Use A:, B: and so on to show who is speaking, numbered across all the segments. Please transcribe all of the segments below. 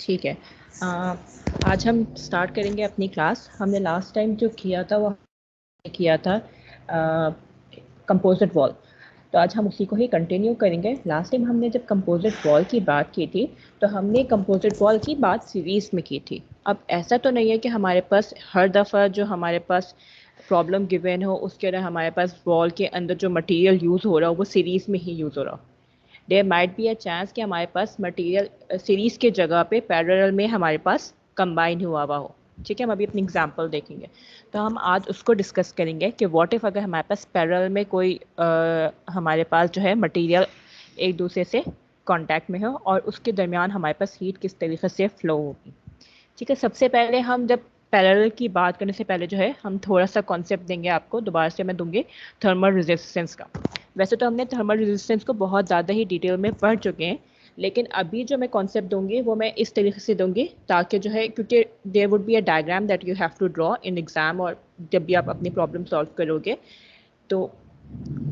A: ठीक है। आज हम स्टार्ट करेंगे अपनी क्लास। हमने लास्ट टाइम जो किया था वो किया था कंपोजिट वॉल। तो आज हम उसी को ही कंटिन्यू करेंगे। लास्ट टाइम हमने जब कंपोजिट वॉल की बात की थी तो हमने कंपोजिट वॉल की बात सीरीज़ में की थी। अब ऐसा तो नहीं है कि हमारे पास हर दफ़ा जो हमारे पास प्रॉब्लम गिवन हो उसके लिए हमारे पास वॉल के अंदर जो मटेरियल यूज़ हो रहा हो वो सीरीज़ में ही यूज़ हो रहा हो। There might be a chance कि हमारे पास मटेरियल सीरीज़ के जगह पे पैरेलल में हमारे पास कंबाइन हुआ हुआ हो। ठीक है, हम अभी अपनी एग्जांपल देखेंगे। तो हम आज उसको डिस्कस करेंगे कि व्हाट इफ़ अगर हमारे पास पैरेलल में कोई हमारे पास जो है मटेरियल एक दूसरे से कांटेक्ट में हो और उसके दरमियान हमारे पास हीट किस तरीके से फ्लो होगी। ठीक है, सबसे पहले हम जब पैरेलल की बात करने से पहले जो है हम थोड़ा सा कॉन्सेप्ट देंगे आपको। दोबारा से मैं दूंगी थर्मल रेजिस्टेंस का। वैसे तो हमने थर्मल रेजिस्टेंस को बहुत ज़्यादा ही डिटेल में पढ़ चुके हैं, लेकिन अभी जो मैं कॉन्सेप्ट दूंगी वो मैं इस तरीके से दूंगी ताकि जो है, क्योंकि there would be a diagram that you have to draw in exam, और जब भी आप अपनी प्रॉब्लम सॉल्व करोगे तो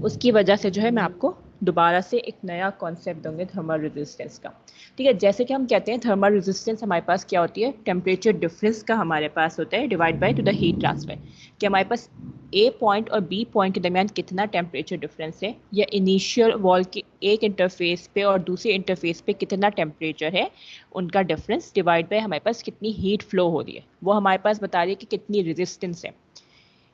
A: उसकी वजह से जो है मैं आपको दोबारा से एक नया कॉन्सेप्ट दूंगे थर्मल रेजिस्टेंस का। ठीक है, जैसे कि हम कहते हैं थर्मल रेजिस्टेंस हमारे पास क्या होती है, टेम्परेचर डिफरेंस का हमारे पास होता है divide by two the heat transfer, कि हमारे पास ए पॉइंट और बी पॉइंट के दरमियान कितना टेम्परेचर डिफरेंस है, या इनिशियल वॉल के एक इंटरफेस पे और दूसरे इंटरफेस पे कितना टेम्परेचर है, उनका डिफरेंस डिवाइड बाय हमारे पास कितनी हीट फ्लो हो रही है, वो हमारे पास बता रही है कि कितनी रेजिस्टेंस है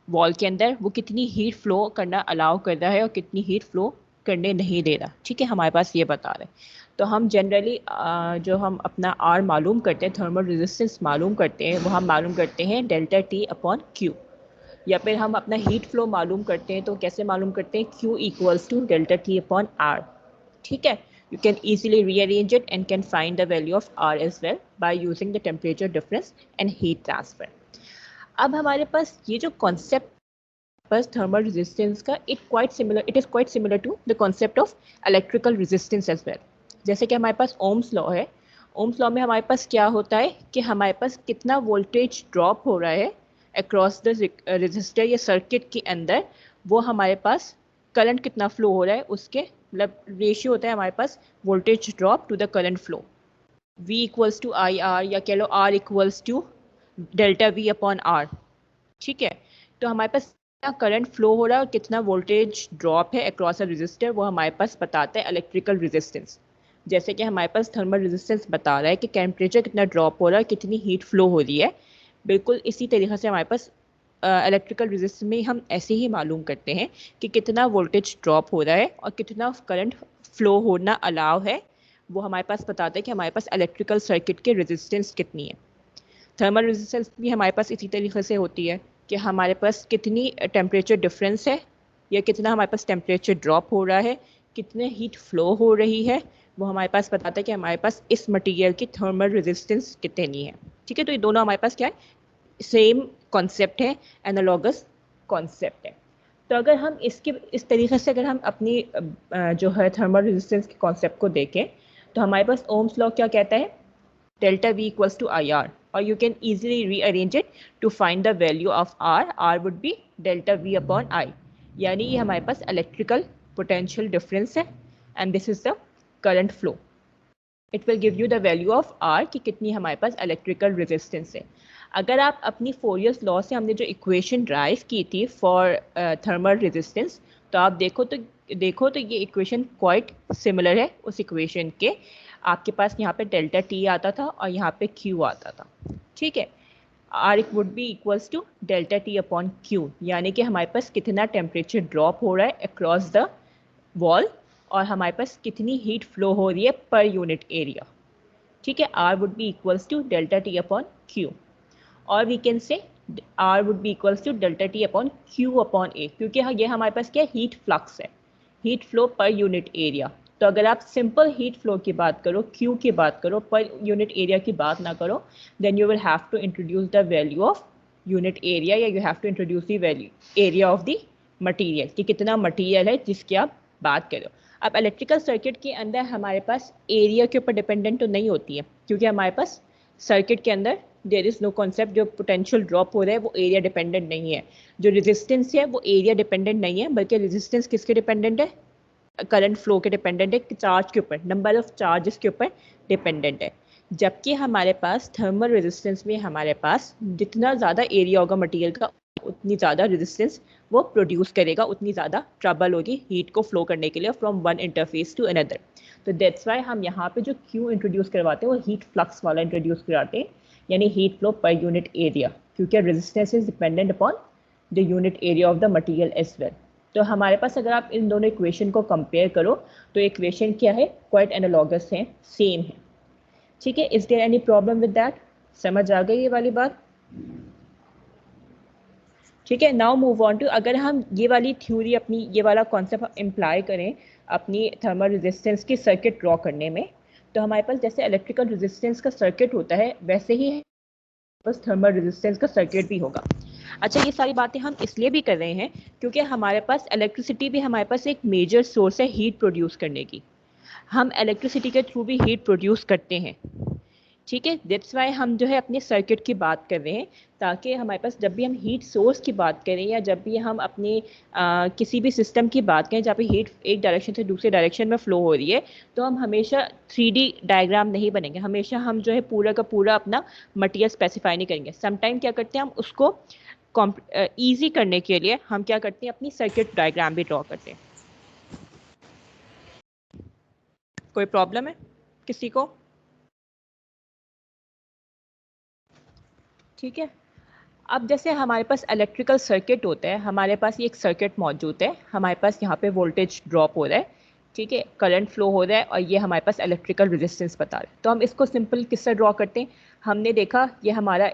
A: वॉल के अंदर, वो कितनी हीट फ्लो करना अलाउ कर रहा है और कितनी हीट फ्लो करने नहीं दे रहा। ठीक है, हमारे पास ये बता रहे हैं। तो हम जनरली जो हम अपना आर मालूम करते हैं, थर्मल रेजिस्टेंस मालूम करते हैं, वो हम मालूम करते हैं डेल्टा टी अपॉन क्यू। या फिर हम अपना हीट फ्लो मालूम करते हैं तो कैसे मालूम करते हैं, Q equals to delta T upon R. ठीक है, you can easily rearrange it and can find the value of R as well by using the temperature difference and heat transfer. अब हमारे पास ये जो कॉन्सेप्ट बस थर्मल रेजिस्टेंस का it is quite similar to the concept of electrical resistance as well. जैसे कि हमारे पास ओम्स लॉ है। ओम्स लॉ में हमारे पास क्या होता है कि हमारे पास कितना वोल्टेज ड्रॉप हो रहा है अक्रॉस द रेजिस्टर या सर्किट के अंदर, वो हमारे पास करंट कितना फ्लो हो रहा है उसके मतलब रेशियो होता है हमारे पास voltage drop to the current flow. V equals to I R, या कह लो R equals to delta V upon R. ठीक है, तो हमारे पास कितना करंट फ्लो हो रहा है और कितना वोल्टेज ड्रॉप है अक्रॉस अ रेजिस्टर, वो हमारे पास बताता है इलेक्ट्रिकल रेजिस्टेंस। जैसे कि हमारे पास थर्मल रेजिस्टेंस बता रहा है कि टेम्परेचर कितना ड्रॉप हो रहा है, कितनी हीट फ्लो हो रही है, बिल्कुल इसी तरीके से हमारे पास इलेक्ट्रिकल रेजिस्टेंस में हम ऐसे ही मालूम करते हैं कि कितना वोल्टेज ड्रॉप हो रहा है और कितना करंट फ्लो होना अलाउ है, वो हमारे पास बताता है कि हमारे पास इलेक्ट्रिकल सर्किट की रेजिस्टेंस कितनी है। थर्मल रेजिस्टेंस भी हमारे पास इसी तरीके से होती है कि हमारे पास कितनी टेम्परेचर डिफरेंस है या कितना हमारे पास टेम्परेचर ड्रॉप हो रहा है, कितने हीट फ्लो हो रही है, वो हमारे पास बताता है कि हमारे पास इस मटेरियल की थर्मल रेजिस्टेंस कितनी है। ठीक है, तो ये दोनों हमारे पास क्या है, सेम कॉन्सेप्ट है, एनालॉगस कॉन्सेप्ट है। तो अगर हम इसके इस तरीके से अगर हम अपनी जो है थर्मल रेजिस्टेंस के कॉन्सेप्ट को देखें तो हमारे पास ओम्स लॉ क्या कहता है, delta V equals to IR, or you can easily rearrange it to find the value of R. R would be delta V upon I. यानी ये हमारे पास इलेक्ट्रिकल पोटेंशियल डिफरेंस है and this is the current flow. It will give you the value of R कि कितनी हमारे पास electrical resistance है। अगर आप अपनी फोरियर्स लॉ से हमने जो इक्वेशन ड्राइव की थी फॉर थर्मल रेजिस्टेंस, तो आप देखो तो ये इक्वेशन क्वाइट सिमिलर है उस इक्वेशन के। आपके पास यहाँ पे डेल्टा टी आता था और यहाँ पे क्यू आता था। ठीक है, R would be equals to delta T upon Q, यानी कि हमारे पास कितना टेम्परेचर ड्रॉप हो रहा है अक्रॉस द वॉल और हमारे पास कितनी हीट फ्लो हो रही है पर यूनिट एरिया। ठीक है, R would be equals to delta T upon Q, और we can say R would be equals to delta T upon Q upon A, क्योंकि ये हमारे पास क्या हीट फ्लक्स है, heat flow per unit area. तो अगर आप सिंपल हीट फ्लो की बात करो, क्यू की बात करो, पर यूनिट एरिया की बात ना करो, then you will have to introduce the value of unit area, या you have to introduce the value area of the material, कि कितना मटीरियल है जिसकी आप बात करो। अब इलेक्ट्रिकल सर्किट के अंदर हमारे पास एरिया के ऊपर डिपेंडेंट तो नहीं होती है, क्योंकि हमारे पास सर्किट के अंदर देयर इज नो कॉन्सेप्ट, जो पोटेंशियल ड्रॉप हो रहा है वो एरिया डिपेंडेंट नहीं है, जो रेजिस्टेंस है वो एरिया डिपेंडेंट नहीं है, बल्कि रेजिस्टेंस किसके डिपेंडेंट है, करंट फ्लो के डिपेंडेंट है, चार्ज के ऊपर, नंबर ऑफ चार्जेस के ऊपर डिपेंडेंट है। जबकि हमारे पास थर्मल रेजिस्टेंस में हमारे पास जितना ज़्यादा एरिया होगा मटेरियल का उतनी ज़्यादा रेजिस्टेंस वो प्रोड्यूस करेगा, उतनी ज़्यादा ट्रबल होगी हीट को फ्लो करने के लिए from one interface to another. तो दैट्स वाई हम यहाँ पे जो क्यू इंट्रोड्यूस करवाते हैं वो हीट फ्लक्स वाला इंट्रोड्यूस करवाते हैं, यानी heat flow per unit area, क्योंकि resistance is dependent upon the unit area of the material as well. तो हमारे पास अगर आप इन दोनों इक्वेशन को कंपेयर करो तो इक्वेशन क्या है, क्वाइट एनालॉगस है, सेम है। ठीक है, is there any problem with that? समझ आ गई ये वाली बात? ठीक है, नाउ मूव ऑन टू, अगर हम ये वाली थ्योरी अपनी ये वाला कॉन्सेप्ट इम्प्लाई करें अपनी थर्मल रेजिस्टेंस की सर्किट ड्रॉ करने में, तो हमारे पास जैसे इलेक्ट्रिकल रेजिस्टेंस का सर्किट होता है वैसे ही बस थर्मल रेजिस्टेंस का सर्किट भी होगा। अच्छा, ये सारी बातें हम इसलिए भी कर रहे हैं क्योंकि हमारे पास इलेक्ट्रिसिटी भी हमारे पास एक मेजर सोर्स है हीट प्रोड्यूस करने की। हम इलेक्ट्रिसिटी के थ्रू भी हीट प्रोड्यूस करते हैं। ठीक है, दैट्स वाई हम जो है अपने सर्किट की बात कर रहे हैं, ताकि हमारे पास जब भी हम हीट सोर्स की बात करें या जब भी हम अपने किसी भी सिस्टम की बात करें जहाँ पे हीट एक डायरेक्शन से दूसरे डायरेक्शन में फ्लो हो रही है, तो हम हमेशा 3D डायग्राम नहीं बनेंगे, हमेशा हम जो है पूरा का पूरा अपना मटेरियल स्पेसिफाई नहीं करेंगे। समटाइम क्या करते हैं हम उसको ईजी करने के लिए हम क्या करते हैं अपनी सर्किट डायग्राम भी ड्रॉ करते हैं। कोई प्रॉब्लम है किसी को? ठीक है, अब जैसे हमारे पास इलेक्ट्रिकल सर्किट होता है, हमारे पास ये एक सर्किट मौजूद है, हमारे पास यहाँ पे वोल्टेज ड्रॉप हो रहा है, ठीक है, करंट फ्लो हो रहा है और ये हमारे पास इलेक्ट्रिकल रेजिस्टेंस बता रहा है। तो हम इसको सिंपल किससे ड्रॉ करते हैं? हमने देखा ये हमारा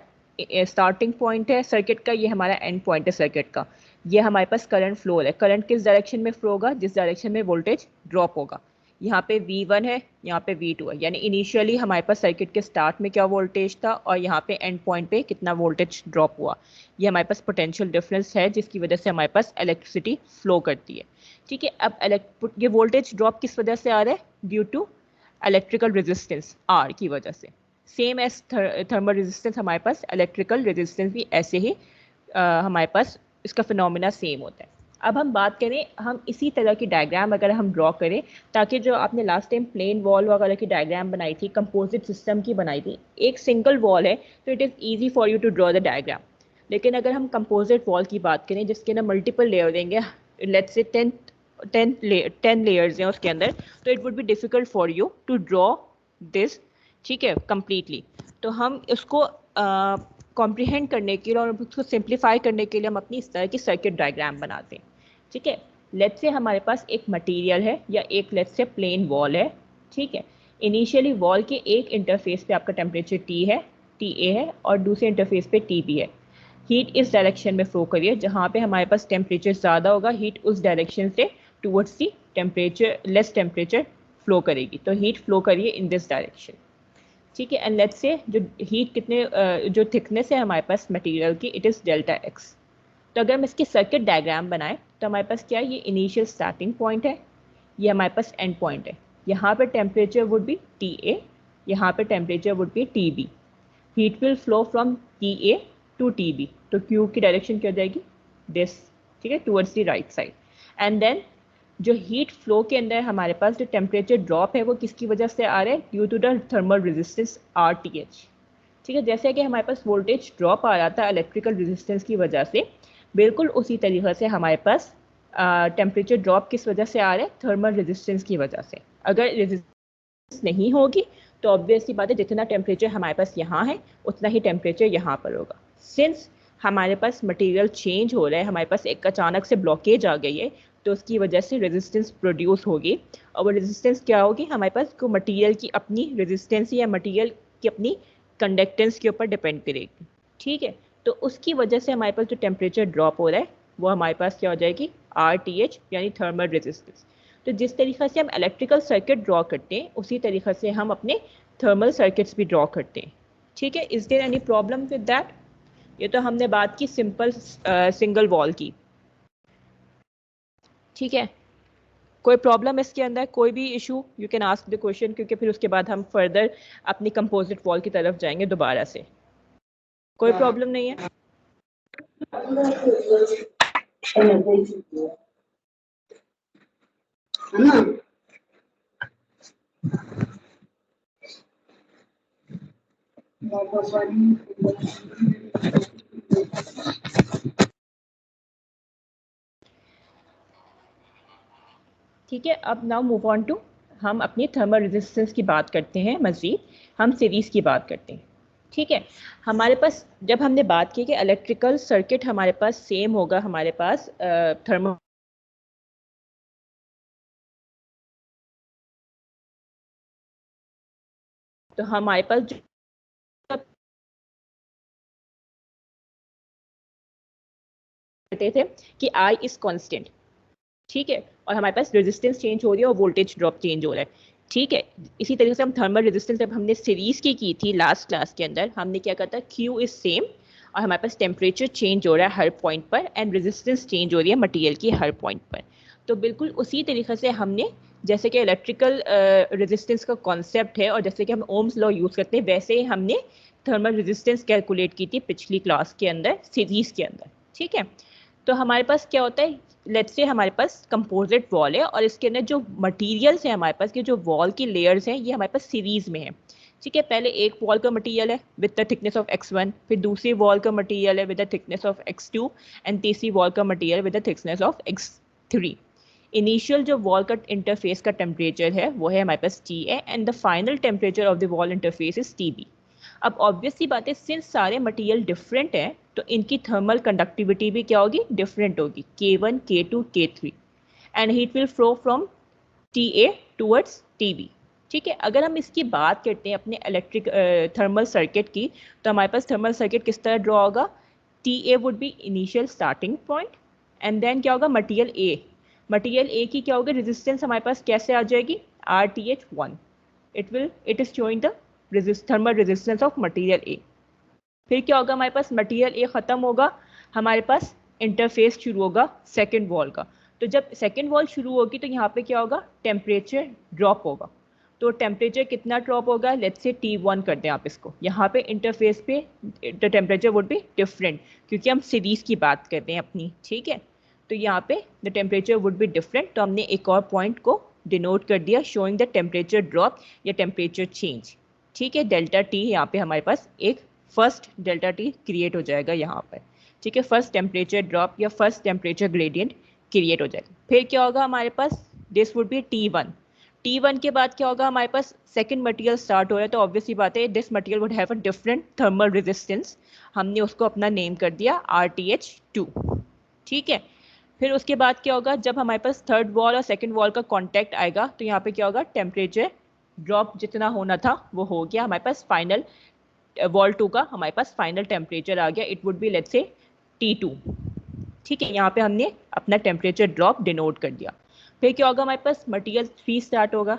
A: स्टार्टिंग पॉइंट है सर्किट का, ये हमारा एंड पॉइंट है सर्किट का, ये हमारे पास करंट फ्लो हो रहा है। करंट किस डायरेक्शन में फ्लो होगा? जिस डायरेक्शन में वोल्टेज ड्रॉप होगा। यहाँ पे V1 है, यहाँ पे V2 है, यानी इनिशियली हमारे पास सर्किट के स्टार्ट में क्या वोल्टेज था और यहाँ पे एंड पॉइंट पे कितना वोल्टेज ड्रॉप हुआ। ये हमारे पास पोटेंशियल डिफरेंस है जिसकी वजह से हमारे पास इलेक्ट्रिसिटी फ्लो करती है। ठीक है, अब ये वोल्टेज ड्रॉप किस वजह से आ रहा है? Due to electrical resistance R की वजह से। सेम एज थर्मल रेजिस्टेंस हमारे पास इलेक्ट्रिकल रेजिस्टेंस भी ऐसे ही हमारे पास इसका फिनोमिना सेम होता है। अब हम बात करें, हम इसी तरह की डायग्राम अगर हम ड्रॉ करें, ताकि जो आपने लास्ट टाइम प्लेन वॉल वगैरह की डायग्राम बनाई थी, कंपोजिट सिस्टम की बनाई थी, एक सिंगल वॉल है तो it is easy for you to draw the diagram. लेकिन अगर हम कंपोजिट वॉल की बात करें जिसके अंदर मल्टीपल लेयर देंगे, लेट्स से 10 लेयर्स हैं उसके अंदर, तो it would be difficult for you to draw this, ठीक है, कंप्लीटली। तो हम उसको कॉम्प्रिहेंड करने के लिए और उसको सिंप्लीफाई करने के लिए हम अपनी इस तरह की सर्किट डायग्राम बनाते हैं। ठीक है, लेट्स से हमारे पास एक मटेरियल है या एक लेट्स से प्लेन वॉल है। ठीक है, इनिशियली वॉल के एक इंटरफेस पे आपका टेम्परेचर T है, TA है, और दूसरे इंटरफेस पे TB है। हीट इस डायरेक्शन में फ्लो करिए, जहाँ पे हमारे पास टेम्परेचर ज़्यादा होगा हीट उस डायरेक्शन से towards the temperature less temperature flow करेगी, तो हीट फ्लो करिए इन दिस डायरेक्शन। ठीक है, एंड लेट्स से जो हीट जो थिकनेस है हमारे पास मटेरियल की, इट इज़ डेल्टा एक्स। तो अगर हम इसकी सर्किट डायग्राम बनाएं तो हमारे पास क्या है, ये इनिशियल स्टार्टिंग पॉइंट है, ये हमारे पास एंड पॉइंट है। यहाँ पे टेम्परेचर वुड बी TA, यहाँ पे temperature would be TB। Heat will flow from TA to TB, तो Q की डायरेक्शन क्या हो जाएगी? दिस, ठीक है, towards the right side. And then जो हीट फ्लो के अंदर हमारे पास जो टेम्परेचर ड्रॉप है वो किसकी वजह से आ रहा है? Due to the thermal resistance RTH। ठीक है, जैसे कि हमारे पास वोल्टेज ड्रॉप आ रहा था इलेक्ट्रिकल रेजिस्टेंस की वजह से, बिल्कुल उसी तरीके से हमारे पास टेम्परेचर ड्रॉप किस वजह से आ रहा है? थर्मल रेजिस्टेंस की वजह से। अगर रेजिस्टेंस नहीं होगी तो ऑब्वियसली बात है जितना टेम्परेचर हमारे पास यहाँ है उतना ही टेम्परेचर यहाँ पर होगा। सिंस हमारे पास मटेरियल चेंज हो रहा है, हमारे पास एक अचानक से ब्लॉकेज आ गई है, तो उसकी वजह से रेजिस्टेंस प्रोड्यूस होगी, और वो रेजिस्टेंस क्या होगी? हमारे पास को मटेरियल की अपनी रेजिस्टेंस या मटेरियल की अपनी कंडक्टेंस के ऊपर डिपेंड करेगी। ठीक है, तो उसकी वजह से हमारे पास जो टेम्परेचर ड्रॉप हो रहा है वो हमारे पास क्या हो जाएगी? RTH, यानी थर्मल रेजिस्टेंस। तो जिस तरीके से हम इलेक्ट्रिकल सर्किट ड्रॉ करते हैं उसी तरीके से हम अपने थर्मल सर्किट्स भी ड्रॉ करते हैं। ठीक है, is there any problem with that? ये तो हमने बात की सिंपल सिंगल वॉल की। ठीक है, कोई प्रॉब्लम इसके अंदर, कोई भी issue? You can ask the question, क्योंकि फिर उसके बाद हम फर्दर अपनी कंपोजिट वॉल की तरफ जाएंगे दोबारा से। कोई प्रॉब्लम नहीं है? ठीक है, अब नाउ मूव ऑन टू, हम अपनी थर्मल रेजिस्टेंस की बात करते हैं मज़ीद, हम सीरीज़ की बात करते हैं। ठीक है, हमारे पास जब हमने बात की कि इलेक्ट्रिकल सर्किट हमारे पास सेम होगा, हमारे पास थर्मल, तो हमारे पास जो कहते थे कि आई इज कांस्टेंट, ठीक है, और हमारे पास रेजिस्टेंस चेंज हो रही है और वोल्टेज ड्रॉप चेंज हो रहा है। ठीक है, इसी तरीके से हम थर्मल रेजिस्टेंस जब हमने सीरीज की थी लास्ट क्लास के अंदर, हमने क्या कहा था, Q इज सेम और हमारे पास टेम्परेचर चेंज हो रहा है हर पॉइंट पर एंड रेजिस्टेंस चेंज हो रही है मटेरियल की हर पॉइंट पर। तो बिल्कुल उसी तरीके से हमने, जैसे कि इलेक्ट्रिकल रेजिस्टेंस का कॉन्सेप्ट है और जैसे कि हम ओम्स लॉ यूज़ करते हैं, वैसे ही हमने थर्मल रेजिस्टेंस कैलकुलेट की थी पिछली क्लास के अंदर सीरीज के अंदर। ठीक है, तो हमारे पास क्या होता है, लेट्स से हमारे पास कंपोजिट वॉल है और इसके अंदर जो मटेरियल्स है हमारे पास, के जो वॉल की लेयर्स हैं ये हमारे पास सीरीज में है। ठीक है, पहले एक वॉल का मटेरियल है with the thickness of x1, फिर दूसरी वॉल का मटेरियल है with the thickness of x2 and तीसरी वॉल का material with the thickness of x3। Initial जो वॉल का इंटरफेस का टेम्परेचर है वो है हमारे पास TA and the final temperature of the wall interface is TB। अब ऑब्वियस सी बात है, सिंस सारे मटेरियल डिफरेंट हैं तो इनकी थर्मल कंडक्टिविटी भी क्या होगी, डिफरेंट होगी, K1 K2 K3 and heat will flow from TA towards TB। ठीक है, अगर हम इसकी बात करते हैं अपने इलेक्ट्रिक थर्मल सर्किट की, तो हमारे पास थर्मल सर्किट किस तरह ड्रॉ होगा, TA would be initial starting point and then क्या होगा, मटेरियल A, मटेरियल A की क्या होगी रेजिस्टेंस हमारे पास कैसे आ जाएगी, RTH1, it is showing the thermal resistance of material A। फिर क्या होगा, हमारे पास मटेरियल ए खत्म होगा, हमारे पास इंटरफेस शुरू होगा सेकेंड वॉल का। तो जब सेकेंड वॉल शुरू होगी तो यहाँ पे क्या होगा, टेम्परेचर ड्रॉप होगा। तो टेम्परेचर कितना ड्रॉप होगा, लेट्स से T1 कर दें आप इसको, यहाँ पे इंटरफेस पे the temperature would be different क्योंकि हम सीरीज की बात करते हैं अपनी। ठीक है, तो यहाँ पे the temperature would be different, तो हमने एक और पॉइंट को डिनोट कर दिया शोइंग द टेम्परेचर ड्रॉप या टेम्परेचर चेंज। ठीक है, डेल्टा टी यहाँ पे हमारे पास एक फर्स्ट डेल्टा टी क्रिएट हो जाएगा यहाँ पर। ठीक है, फर्स्ट टेम्परेचर ड्रॉप या फर्स्ट टेम्परेचर ग्रेडियंट क्रिएट हो जाएगा। फिर क्या होगा हमारे पास, this would be T1। T1 के बाद क्या होगा, हमारे पास सेकंड मटेरियल स्टार्ट हो रहा है, तो ऑब्वियसली बात है this material would have a different thermal resistance, हमने उसको अपना नेम कर दिया RTH2। ठीक है, फिर उसके बाद क्या होगा, जब हमारे पास थर्ड वॉल और सेकंड वॉल का कांटेक्ट आएगा तो यहाँ पे क्या होगा, टेम्परेचर ड्रॉप जितना होना था वो हो गया, हमारे पास फाइनल वॉल 2 का हमारे पास फाइनल टेम्परेचर आ गया, it would B let's say T2। ठीक है, यहाँ पे हमने अपना टेम्परेचर ड्रॉप डिनोट कर दिया। फिर क्या होगा, हमारे पास मटेरियल 3 स्टार्ट होगा,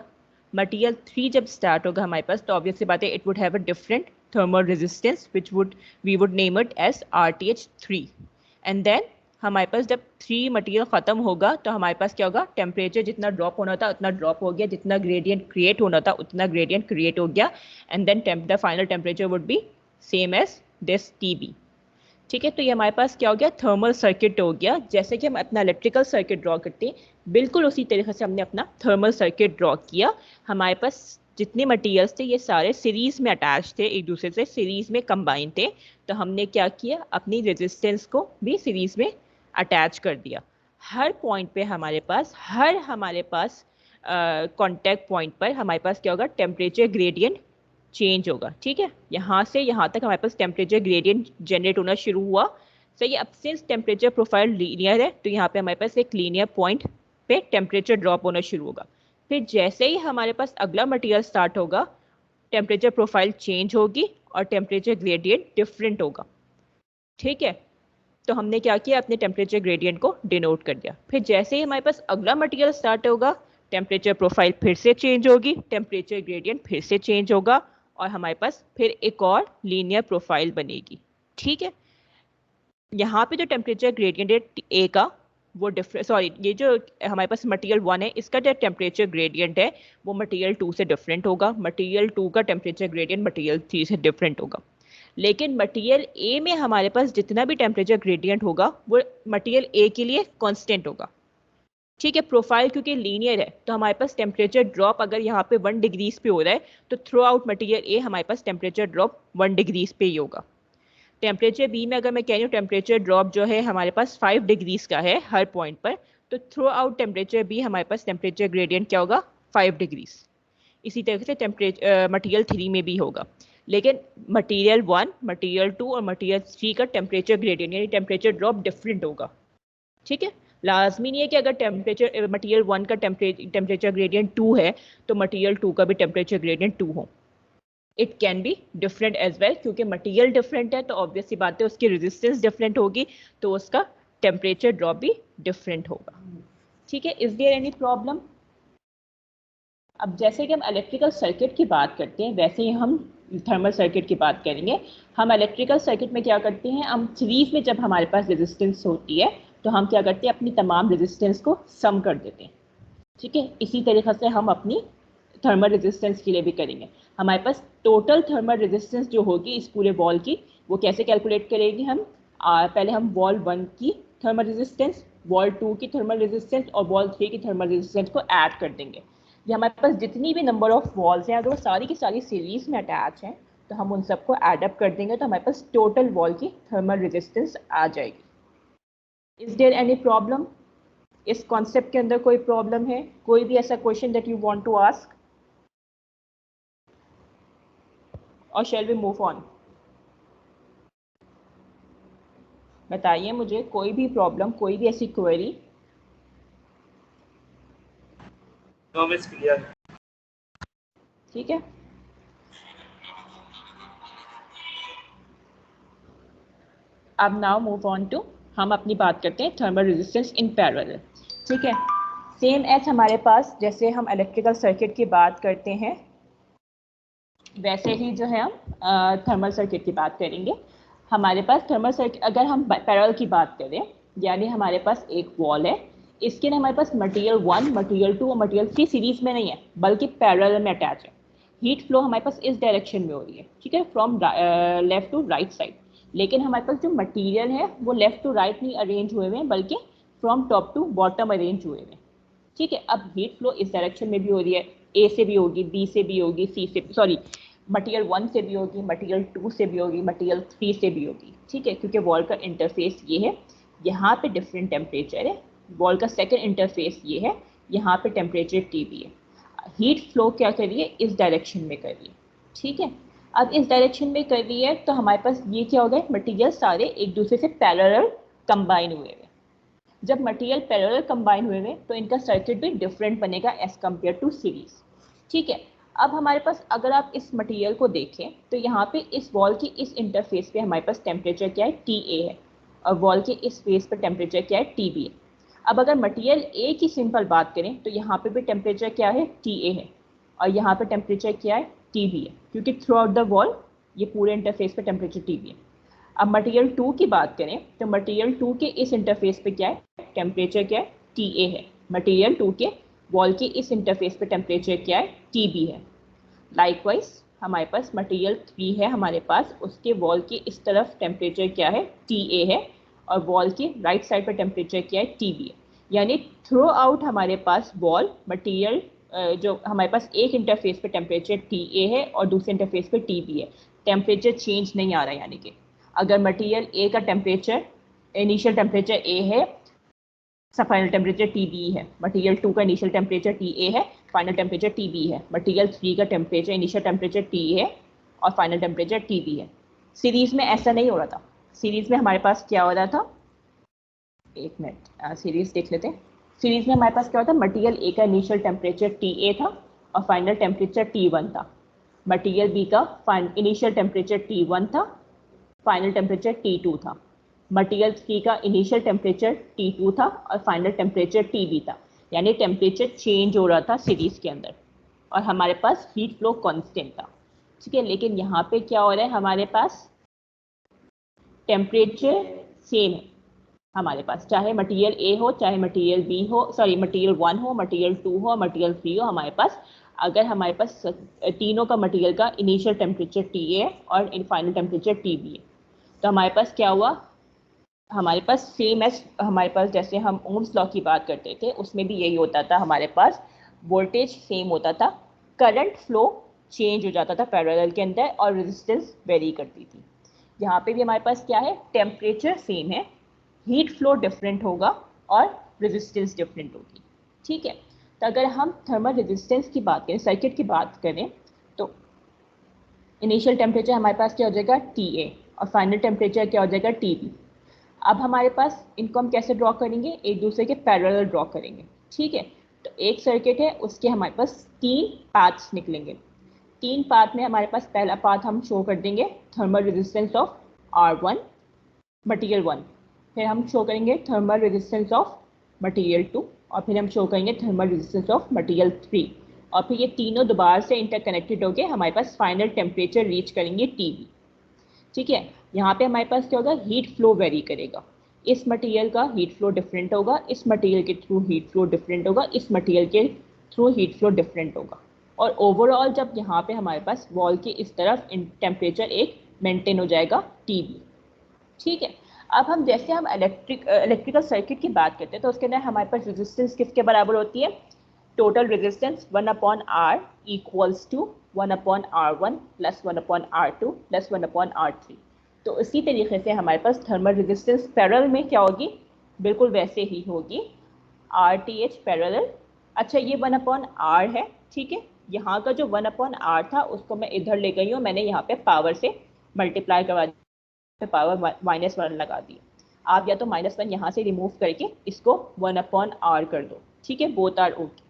A: मटेरियल 3 जब स्टार्ट होगा हमारे पास तो ऑब्वियसली बात है it would have a different thermal resistance which would we would name it as RTH3 and then हमारे पास जब 3 मटेरियल ख़त्म होगा तो हमारे पास क्या होगा, टेम्परेचर जितना ड्रॉप होना था उतना ड्रॉप हो गया, जितना ग्रेडियंट क्रिएट होना था उतना ग्रेडियंट क्रिएट हो गया and then the final temperature would be same as this TB। ठीक है, तो ये हमारे पास क्या हो गया, थर्मल सर्किट हो गया। जैसे कि हम अपना इलेक्ट्रिकल सर्किट ड्रॉ करते हैं बिल्कुल उसी तरीके से हमने अपना थर्मल सर्किट ड्रॉ किया। हमारे पास जितने मटेरियल्स थे ये सारे सीरीज में अटैच थे, एक दूसरे से सीरीज में कंबाइन थे, तो हमने क्या किया, अपनी रेजिस्टेंस को भी सीरीज में अटैच कर दिया। हर पॉइंट पे हमारे पास कांटेक्ट पॉइंट पर हमारे पास क्या होगा, टेम्परेचर ग्रेडियंट चेंज होगा। ठीक है, यहाँ से यहाँ तक हमारे पास टेम्परेचर ग्रेडियंट जनरेट होना शुरू हुआ। सही, अब सिंस टेम्परेचर प्रोफाइल लीनियर है तो यहाँ पे हमारे पास एक लीनियर पॉइंट पे टेम्परेचर ड्रॉप होना शुरू होगा। फिर जैसे ही हमारे पास अगला मटेरियल स्टार्ट होगा टेम्परेचर प्रोफाइल चेंज होगी और टेम्परेचर ग्रेडियंट डिफरेंट होगा। ठीक है, तो हमने क्या किया, अपने टेम्परेचर ग्रेडियंट को डिनोट कर दिया। फिर जैसे ही हमारे पास अगला मटेरियल स्टार्ट होगा टेम्परेचर प्रोफाइल फिर से चेंज होगी, टेम्परेचर ग्रेडियंट फिर से चेंज होगा और हमारे पास फिर एक और लीनियर प्रोफाइल बनेगी। ठीक है, यहाँ पे जो टेम्परेचर ग्रेडियंट है ए का वो डिफरेंट, सॉरी ये जो हमारे पास मटेरियल 1 है इसका जो टेम्परेचर ग्रेडियंट है वो मटेरियल 2 से डिफरेंट होगा, मटेरियल 2 का टेम्परेचर ग्रेडियंट मटेरियल 3 से डिफरेंट होगा। लेकिन मटेरियल ए में हमारे पास जितना भी टेम्परेचर ग्रेडियंट होगा वो मटेरियल ए के लिए कांस्टेंट होगा। ठीक है। प्रोफाइल क्योंकि लीनियर है तो हमारे पास टेम्परेचर ड्रॉप अगर यहाँ पे 1 डिग्रीज पे हो रहा है तो थ्रू आउट मटीरियल ए हमारे पास टेम्परेचर ड्रॉप 1 डिग्रीज पे ही होगा। टेम्परेचर बी में अगर मैं कह रही हूँ टेम्परेचर ड्रॉप जो है हमारे पास 5 डिग्रीज का है हर पॉइंट पर, तो थ्रू आउट टेम्परेचर बी हमारे पास टेम्परेचर ग्रेडियंट क्या होगा, 5 डिग्रीज। इसी तरह से टेम्परेचर मटीरियल 3 में भी होगा, लेकिन मटीरियल 1, मटीरियल 2 और मटीरियल 3 का टेम्परेचर ग्रेडियंट यानी टेम्परेचर ड्रॉप डिफरेंट होगा। ठीक है। लाजमी नहीं है कि अगर टेम्परेचर मटीरियल 1 का टेम्परेचर ग्रेडियंट 2 है तो मटीरियल 2 का भी टेम्परेचर ग्रेडियंट 2 हो। It can be different as well, क्योंकि मटीरियल डिफरेंट है तो ऑब्वियस सी बात है उसकी रेजिस्टेंस डिफरेंट होगी तो उसका टेम्परेचर ड्रॉप भी डिफरेंट होगा। ठीक है। Is there any problem? अब जैसे कि हम इलेक्ट्रिकल सर्किट की बात करते हैं वैसे ही हम थर्मल सर्किट की बात करेंगे। हम इलेक्ट्रिकल सर्किट में क्या करते हैं, हम सीरीज में जब हमारे पास रेजिस्टेंस होती है तो हम क्या करते हैं, अपनी तमाम रेजिस्टेंस को सम कर देते हैं। ठीक है। इसी तरीके से हम अपनी थर्मल रेजिस्टेंस के लिए भी करेंगे। हमारे पास टोटल थर्मल रेजिस्टेंस जो होगी इस पूरे वॉल की वो कैसे कैलकुलेट करेंगे हम, पहले हम वॉल 1 की थर्मल रेजिस्टेंस, वॉल 2 की थर्मल रेजिस्टेंस और वॉल 3 की थर्मल रेजिस्टेंस को ऐड कर देंगे। ये हमारे पास जितनी भी नंबर ऑफ वॉल्स हैं अगर वो सारी की सारी सीरीज में अटैच हैं तो हम उन सबको एडअप कर देंगे तो हमारे पास टोटल वॉल की थर्मल रेजिस्टेंस आ जाएगी। Is there any problem? इस कॉन्सेप्ट के अंदर कोई प्रॉब्लम है? कोई भी ऐसा question that you want to ask और शैल वी मूव ऑन? बताइए मुझे कोई भी प्रॉब्लम, कोई भी ऐसी क्वेरी।
B: No miss, clear.
A: ठीक है। अब नाउ मूव ऑन टू, हम अपनी बात करते हैं थर्मल रेजिस्टेंस इन पैरेलल। ठीक है। सेम एज हमारे पास जैसे हम इलेक्ट्रिकल सर्किट की बात करते हैं वैसे ही जो है हम थर्मल सर्किट की बात करेंगे। हमारे पास थर्मल सर्किट अगर हम पैरेलल की बात करें यानी हमारे पास एक वॉल है, इसके ना हमारे पास मटेरियल 1, मटेरियल 2 और मटेरियल 3 सीरीज में नहीं है बल्कि पैरेलल में अटैच है। हीट फ्लो हमारे पास इस डायरेक्शन में हो रही है, ठीक है, from left to right side. लेकिन हमारे पास जो मटेरियल है वो लेफ्ट टू राइट नहीं अरेंज हुए हुए हैं बल्कि from top to bottom arrange हुए हुए हैं। ठीक है। अब हीट फ्लो इस डायरेक्शन में भी हो रही है, ए से भी होगी, बी से भी होगी, सी से, सॉरी, मटेरियल 1 से भी होगी, मटेरियल 2 से भी होगी, मटेरियल 3 से भी होगी। ठीक है। क्योंकि वॉल का इंटरफेस ये है, यहाँ पे डिफरेंट टेम्परेचर है। वॉल का सेकंड इंटरफेस ये है, यहाँ पे टेम्परेचर टी भी है। हीट फ्लो क्या कर रही है, इस डायरेक्शन में कर रही है। ठीक है। अब इस डायरेक्शन में कर रही है तो हमारे पास ये क्या हो गया, मटेरियल सारे एक दूसरे से पैरेलल कंबाइन हुए हुए। जब मटेरियल पैरेलल कंबाइन हुए हुए तो इनका सर्किट भी डिफरेंट बनेगा एज कम्पेयर टू सीरीज। ठीक है। अब हमारे पास अगर आप इस मटेरियल को देखें तो यहाँ पे इस वॉल की इस इंटरफेस पे हमारे पास टेम्परेचर क्या है, टी ए है, और वॉल के इस फेस पर टेम्परेचर क्या है, टी बी है। अब अगर मटेरियल ए की सिंपल बात करें तो यहाँ पे भी टेम्परेचर क्या है, टी ए है, और यहाँ पे टेम्परेचर क्या है, टी बी है, क्योंकि थ्रू आउट द वॉल ये पूरे इंटरफेस पे टेम्परेचर टी बी है। अब मटेरियल 2 की बात करें तो मटेरियल 2 के इस इंटरफेस पे क्या है, टेम्परेचर क्या है, टी ए है। मटेरियल 2 के वॉल के इस इंटरफेस पे टेम्परेचर क्या है, टी बी है। लाइकवाइज हमारे पास मटेरियल 3 है, हमारे पास उसके वॉल की इस तरफ टेम्परेचर क्या है, टी ए है, और वॉल की राइट साइड पर टेम्परेचर क्या है, टी बी है। यानी थ्रू आउट हमारे पास वॉल मटेरियल जो हमारे पास एक इंटरफेस पे टेम्परेचर टी ए है और दूसरे इंटरफेस पे टी बी है, टेम्परेचर चेंज नहीं आ रहा है। यानी कि अगर मटेरियल ए का टेम्परेचर, इनिशियल टेम्परेचर ए है, फाइनल टेम्परेचर टी बी है, मटेरियल 2 का इनिशियल टेम्परेचर टी ए है, फाइनल टेम्परेचर टी बी है, मटेरियल 3 का टेम्परेचर इनिशियल टेम्परेचर टी है और फाइनल टेम्परेचर टी बी है। सीरीज में ऐसा नहीं हो रहा था। सीरीज में हमारे पास क्या हो रहा था, एक मिनट सीरीज देख लेते हैं। सीरीज में हमारे पास क्या होता है, मटेरियल ए का इनिशियल टेम्परेचर टी ए था और फाइनल टेम्परेचर टी वन था। मटेरियल बी का इनिशियल टेम्परेचर टी वन था, फाइनल टेम्परेचर टी टू था। मटेरियल 3 का इनिशियल टेम्परेचर T2 था और फाइनल टेम्परेचर TB था। यानी टेम्परेचर चेंज हो रहा था सीरीज के अंदर और हमारे पास हीट फ्लो कांस्टेंट था। ठीक है। लेकिन यहाँ पे क्या हो रहा है, हमारे पास टेम्परेचर सेम है हमारे पास, चाहे मटेरियल ए हो, चाहे मटेरियल बी हो, सॉरी मटेरियल 1 हो, मटेरियल 2 हो, मटेरियल 3 हो, हमारे पास अगर हमारे पास तीनों का मटेरियल का इनिशियल टेम्परेचर टी है और फाइनल टेम्परेचर टी बी है तो हमारे पास क्या हुआ, हमारे पास सेम एज हमारे पास जैसे हम ओम्स लॉ की बात करते थे उसमें भी यही होता था, हमारे पास वोल्टेज सेम होता था, करंट फ्लो चेंज हो जाता था पैरेलल के अंदर और रेजिस्टेंस वेरी करती थी। यहाँ पे भी हमारे पास क्या है, टेम्परेचर सेम है, हीट फ्लो डिफरेंट होगा और रेजिस्टेंस डिफरेंट होगी। ठीक है, तो अगर हम थर्मल रेजिस्टेंस की बात करें, सर्किट की बात करें, तो इनिशियल टेम्परेचर हमारे पास क्या हो जाएगा TA और फाइनल टेम्परेचर क्या हो जाएगा TB। अब हमारे पास इनको हम कैसे ड्रॉ करेंगे, एक दूसरे के पैरेलल ड्रॉ करेंगे। ठीक है, तो एक सर्किट है उसके हमारे पास 3 पाथ्स निकलेंगे। 3 पाथ में हमारे पास पहला पाथ हम शो कर देंगे thermal resistance of R1 material 1, फिर हम शो करेंगे थर्मल रेजिस्टेंस ऑफ मटीरियल 2 और फिर हम शो करेंगे थर्मल रेजिस्टेंस ऑफ मटीरियल 3 और फिर ये तीनों दोबारा से इंटरकनेक्टेड होकर हमारे पास फाइनल टेम्परेचर रीच करेंगे TB। ठीक है, यहाँ पे हमारे पास क्या होगा, हीट फ्लो वेरी करेगा, इस मटेरियल का हीट फ्लो डिफरेंट होगा, इस मटेरियल के थ्रू हीट फ्लो डिफरेंट होगा, इस मटेरियल के थ्रू हीट फ्लो डिफरेंट होगा और ओवरऑल जब यहाँ पे हमारे पास वॉल के इस तरफ टेम्परेचर एक मेंटेन हो जाएगा TB। ठीक है, अब हम जैसे हम इलेक्ट्रिकल सर्किट की बात करते हैं तो उसके अंदर हमारे पास रेजिस्टेंस किसके बराबर होती है, total resistance 1/R equals to 1/R1 plus 1/R2 plus 1/R3। तो इसी तरीके से हमारे पास थर्मल रेजिस्टेंस पैरेलल में क्या होगी, बिल्कुल वैसे ही होगी, RTH पैरेलल। अच्छा, ये 1/R है। ठीक है, यहाँ का जो 1/R था उसको मैं इधर ले गई हूँ, मैंने यहाँ पे पावर से मल्टीप्लाई करवा दिया, पावर -1 लगा दी। आप या तो -1 यहाँ से रिमूव करके इसको 1/R कर दो। ठीक है, बोथ आर ओके।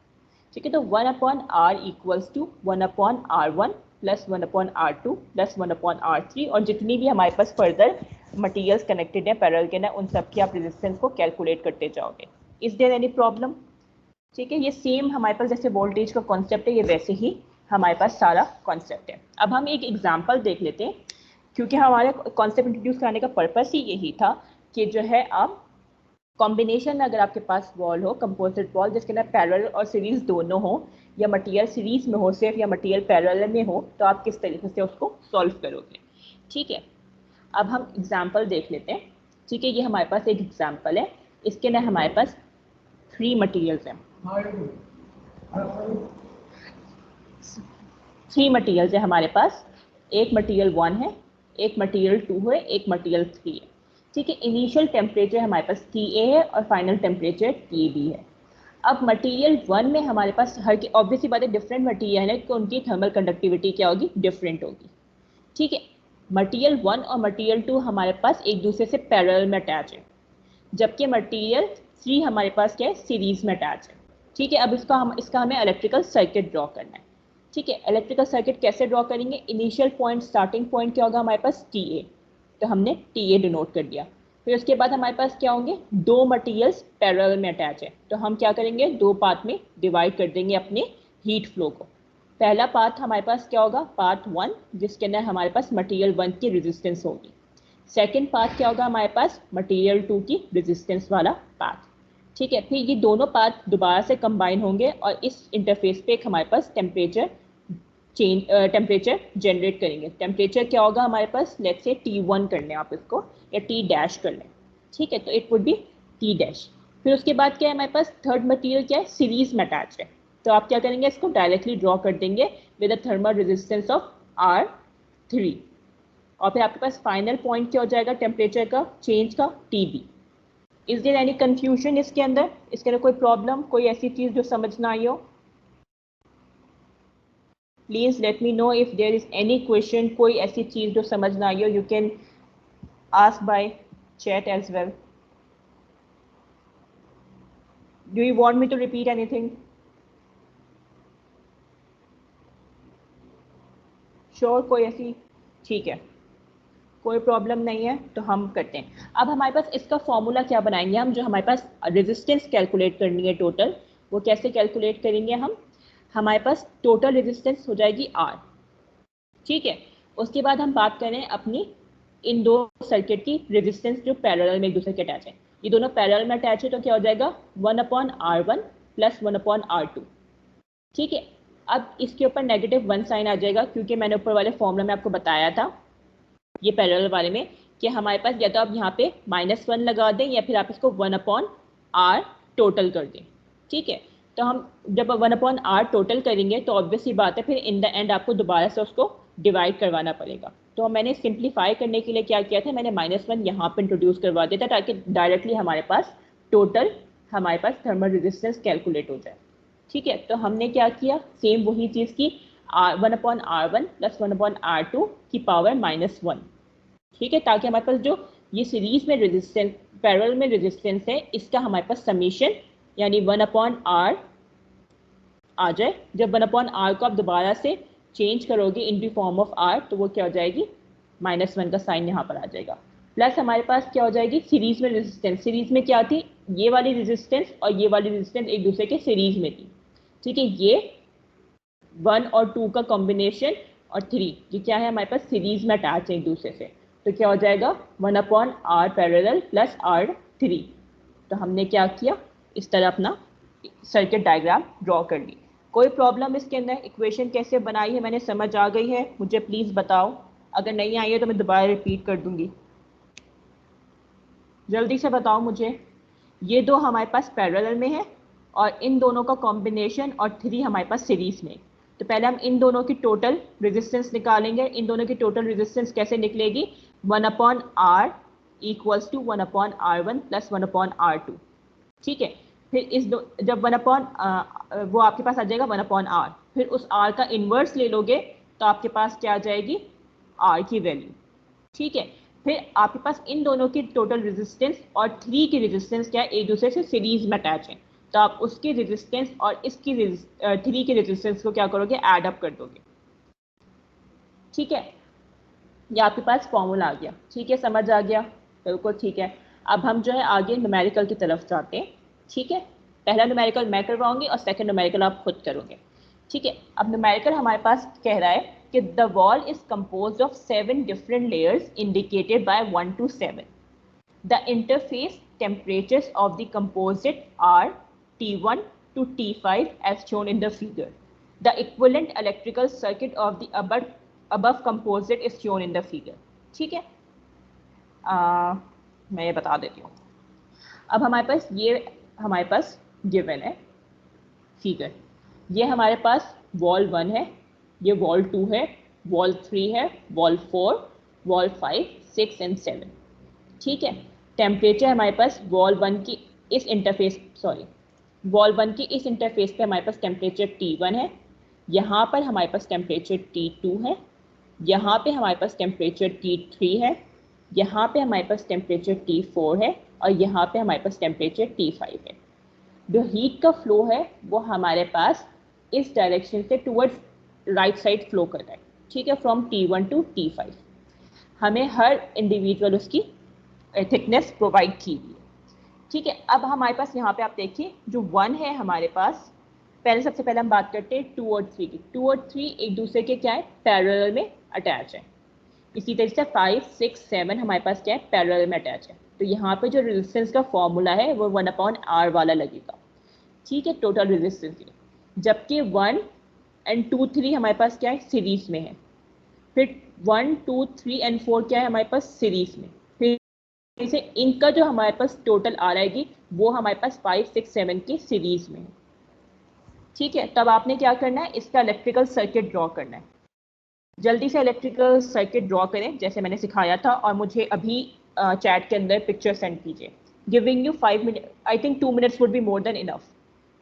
A: ठीक है, तो 1/R equals to 1/R1 plus 1/R2 plus 1/R3 और जितनी भी हमारे पास फर्दर मटीरियल्स कनेक्टेड हैं पैरेलल के ना, उन सब की आप रेजिस्टेंस को कैलकुलेट करते जाओगे। Is there any problem? ठीक है, ये सेम हमारे पास जैसे वोल्टेज का कॉन्सेप्ट है, ये वैसे ही हमारे पास सारा कॉन्सेप्ट है। अब हम एक एग्जाम्पल देख लेते हैं, क्योंकि हमारे कॉन्सेप्ट इंट्रोड्यूस करने का पर्पस ही यही था कि जो है आप कॉम्बिनेशन में अगर आपके पास वॉल हो, कंपोजिट वॉल जिसके अंदर पैरेलल और सीरीज दोनों हो, या मटेरियल सीरीज में हो सिर्फ या मटेरियल पैरेलल में हो, तो आप किस तरीके से उसको सॉल्व करोगे। ठीक है, अब हम एग्जाम्पल देख लेते हैं। ठीक है, ये हमारे पास एक एग्जाम्पल है, इसके अंदर हमारे पास 3 मटीरियल्स हैं, 3 मटीरियल्स है हमारे पास, एक मटीरियल 1 है, एक मटीरियल 2 है, एक मटीरियल 3 है। ठीक है, इनिशियल टेम्परेचर हमारे पास TA है और फाइनल टेम्परेचर TB है। अब मटीरियल 1 में हमारे पास हर की ऑब्वियसली बात है, डिफरेंट मटीरियल है तो उनकी थर्मल कंडक्टिविटी क्या होगी, डिफरेंट होगी। ठीक है, मटीरियल 1 और मटीरियल 2 हमारे पास एक दूसरे से पैरेलल में अटैच है, जबकि मटीरियल 3 हमारे पास क्या है, सीरीज में अटैच है। ठीक है, अब इसका हमें इलेक्ट्रिकल सर्किट ड्रॉ करना है। ठीक है, इलेक्ट्रिकल सर्किट कैसे ड्रॉ करेंगे, इनिशियल पॉइंट स्टार्टिंग पॉइंट क्या होगा हमारे पास TA, तो हमने TA डिनोट कर दिया। फिर उसके बाद हमारे पास क्या होंगे, 2 मटीरियल्स पैरेलल में अटैच है, तो हम क्या करेंगे, 2 पार्ट में डिवाइड कर देंगे अपने हीट फ्लो को। पहला पार्ट हमारे पास क्या होगा, पार्ट 1, जिसके अंदर हमारे पास मटीरियल 1 की रेजिस्टेंस होगी। सेकेंड पार्ट क्या होगा हमारे पास, मटीरियल 2 की रेजिस्टेंस वाला पार्ट। ठीक है, फिर ये दोनों पार्ट दोबारा से कंबाइन होंगे और इस इंटरफेस पे एक हमारे पास टेम्परेचर जनरेट करेंगे। टेम्परेचर क्या होगा हमारे पास, लेट्स से T1 कर लें आप इसको, या T डैश कर लें। ठीक है, तो it would B T dash. फिर उसके बाद क्या है हमारे पास, थर्ड मटेरियल क्या है, सीरीज में अटैच है, तो आप क्या करेंगे, इसको डायरेक्टली ड्रॉ कर देंगे with a thermal resistance of R3 और फिर आपके पास फाइनल पॉइंट क्या हो जाएगा टेम्परेचर का चेंज का, TB। Is there any confusion इसके अंदर कोई प्रॉब्लम, कोई ऐसी चीज जो समझ ना आई हो? Please let me know if there is any question, कोई ऐसी चीज जो समझ ना आई हो, you can ask by chat as well. Do you want me to repeat anything? Sure, कोई ऐसी, ठीक है, कोई प्रॉब्लम नहीं है, तो हम करते हैं। अब हमारे पास इसका फॉर्मूला क्या बनाएंगे हम, जो हमारे पास रेजिस्टेंस कैलकुलेट करनी है टोटल, वो कैसे कैलकुलेट करेंगे हम, हमारे पास टोटल रेजिस्टेंस हो जाएगी R। ठीक है, उसके बाद हम बात करें अपनी इन दो सर्किट की रेजिस्टेंस जो पैरेलल में एक दूसरे के अटैच है, ये दोनों पैरेलल में अटैच है, तो क्या हो जाएगा 1/R1 प्लस 1/R2। ठीक है, अब इसके ऊपर -1 साइन आ जाएगा, क्योंकि मैंने ऊपर वाले फॉर्मूला में आपको बताया था ये पैरेलल वाले में कि हमारे पास या तो आप यहाँ पे -1 लगा दें या फिर आप इसको 1/r टोटल कर दें। ठीक है, तो हम जब 1/r टोटल करेंगे तो ऑब्वियसली बात है फिर इन द एंड आपको दोबारा से उसको डिवाइड करवाना पड़ेगा। तो मैंने सिंप्लीफाई करने के लिए क्या किया था, मैंने -1 यहाँ पर इंट्रोड्यूस करवा दिया था ताकि डायरेक्टली हमारे पास टोटल हमारे पास थर्मल रेजिस्टेंस कैलकुलेट हो जाए। ठीक है, तो हमने क्या किया, सेम वही चीज़ की 1/r1 + 1/r2 की पावर -1। ठीक है, ताकि हमारे पास जो ये सीरीज में रेजिस्टेंस, पैरेलल में रेजिस्टेंस है, इसका हमारे पास समीशन यानी 1/r आ जाए। जब 1/r को आप दोबारा से चेंज करोगे इन दी फॉर्म ऑफ r तो वो क्या हो जाएगी, -1 का साइन यहाँ पर आ जाएगा। प्लस हमारे पास क्या हो जाएगी, सीरीज में रेजिस्टेंस, सीरीज में क्या थी, ये वाली रेजिस्टेंस और ये वाली रेजिस्टेंस एक दूसरे के सीरीज में थी। ठीक है, ये 1 और 2 का कॉम्बिनेशन और 3 ये क्या है, हमारे पास सीरीज में अटैच है एक दूसरे से, तो क्या हो जाएगा 1/r पैरेलल + r3। तो हमने क्या किया, इस तरह अपना सर्किट डायग्राम ड्रॉ कर ली। कोई प्रॉब्लम इसके अंदर, इक्वेशन कैसे बनाई है मैंने, समझ आ गई है, मुझे प्लीज़ बताओ। अगर नहीं आई है तो मैं दोबारा रिपीट कर दूंगी, जल्दी से बताओ मुझे। ये दो हमारे पास पैरेलल में है और इन दोनों का कॉम्बिनेशन और 3 हमारे पास सीरीज में। तो पहले हम इन दोनों की टोटल रेजिस्टेंस निकालेंगे। इन दोनों की टोटल रेजिस्टेंस कैसे निकलेगी, 1/r = 1/r1 + 1/r2। ठीक है, फिर जब वो आपके पास आ जाएगा 1/r, फिर उस r का इन्वर्स ले लोगे तो आपके पास क्या आ जाएगी, r की वैल्यू। ठीक है, फिर आपके पास इन दोनों की टोटल रेजिस्टेंस और 3 की रेजिस्टेंस क्या है, एक दूसरे से सीरीज में अटैच है, तो आप उसकी रेजिस्टेंस और इसकी 3 की रेजिस्टेंस को क्या करोगे, ऐड अप कर दोगे। ठीक है, ये आपके पास फॉर्मूला आ गया। ठीक है, समझ आ गया, बिल्कुल ठीक है। अब हम जो है आगे न्यूमेरिकल की तरफ जाते हैं। ठीक है, पहला न्यूमेरिकल मैं करवाऊंगी और सेकंड न्यूमेरिकल आप खुद करोगे। ठीक है, अब न्यूमेरिकल हमारे पास कह रहा है कि the wall is composed of 7 different layers indicated by 1 to 7. The interface temperatures of the composite are T1 to T5 as shown in the figure. The equivalent electrical circuit of the above composite is shown in the figure. ठीक है, मैं ये बता देती हूँ। अब हमारे पास given है फिगर, ये हमारे पास वॉल 1 है, ये वॉल 2 है, वॉल 3 है, वॉल 4, वॉल 5, 6 एंड 7। ठीक है, टेम्परेचर हमारे पास वॉल 1 की इस इंटरफेस पे हमारे पास टेम्परेचर T1 है, यहाँ पर हमारे पास टेम्परेचर T2 है, यहाँ पे हमारे पास टेम्परेचर T3 है, यहाँ पे हमारे पास टेम्परेचर T4 है और यहाँ पे हमारे पास टेम्परेचर T5 है। जो हीट का फ्लो है वो हमारे पास इस डायरेक्शन से टुवर्ड्स राइट साइड फ्लो कर रहा है। ठीक है, फ्रॉम T1 to T5 हमें हर इंडिविजुअल उसकी थिकनेस प्रोवाइड की हुई है। ठीक है, अब हमारे पास यहाँ पे आप देखिए जो 1 है हमारे पास, सबसे पहले हम बात करते हैं 2 और 3 की। 2 और 3 एक दूसरे के क्या है, पैरेलल में अटैच है। इसी तरह से 5, 6, 7 हमारे पास क्या है, पैरेलल में अटैच है। तो यहाँ पे जो रेजिस्टेंस का फॉर्मूला है वो 1/r वाला लगेगा। ठीक है, टोटल रेजिस्टेंस, जबकि 1 एंड 2, 3 हमारे पास क्या है, सीरीज में है। फिर 1, 2, 3 एंड 4 क्या है हमारे पास, सीरीज में। फिर से इनका जो हमारे पास टोटल आ रहेगी वो हमारे पास 5, 6, 7 की सीरीज में है। ठीक है, तब आपने क्या करना है, इसका इलेक्ट्रिकल सर्किट ड्रॉ करना है। जल्दी से इलेक्ट्रिकल सर्किट ड्रॉ करें जैसे मैंने सिखाया था और मुझे अभी चैट के अंदर पिक्चर सेंड कीजिए। Giving you 5 minute, I think 2 minutes would be more than enough.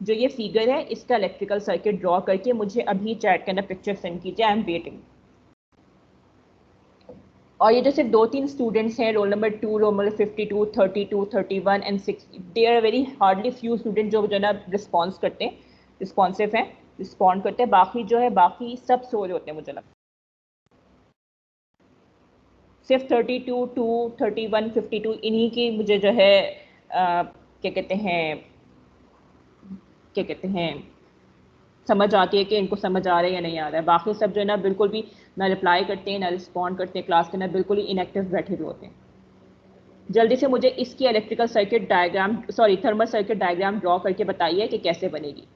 A: जो ये फिगर है इसका इलेक्ट्रिकल सर्किट ड्रॉ करके मुझे अभी चैट के अंदर पिक्चर सेंड कीजिए, आई एम वेटिंग। और ये जो सिर्फ 2-3 स्टूडेंट्स हैं, roll number 2, roll number 52, 32, 31 and 60, they are very hardly few student जो है ना रिस्पॉन्स करते हैं, रिस्पॉन्सिव हैं, रिस्पॉन्ड करते हैं। बाकी जो है बाकी सब सो रहे होते हैं मुझे लगता है। सिर्फ 32, 2, 31, 52 इन्हीं की मुझे जो है क्या कहते हैं समझ आती है कि इनको समझ आ रहा है या नहीं आ रहा है। बाकी सब जो है ना बिल्कुल भी ना रिप्लाई करते हैं, ना रिस्पॉन्ड करते हैं क्लास के, ना बिल्कुल ही इनएक्टिव बैठे हुए होते हैं। जल्दी से मुझे इसकी electrical circuit diagram, sorry thermal circuit diagram draw करके बताइए कि कैसे बनेगी।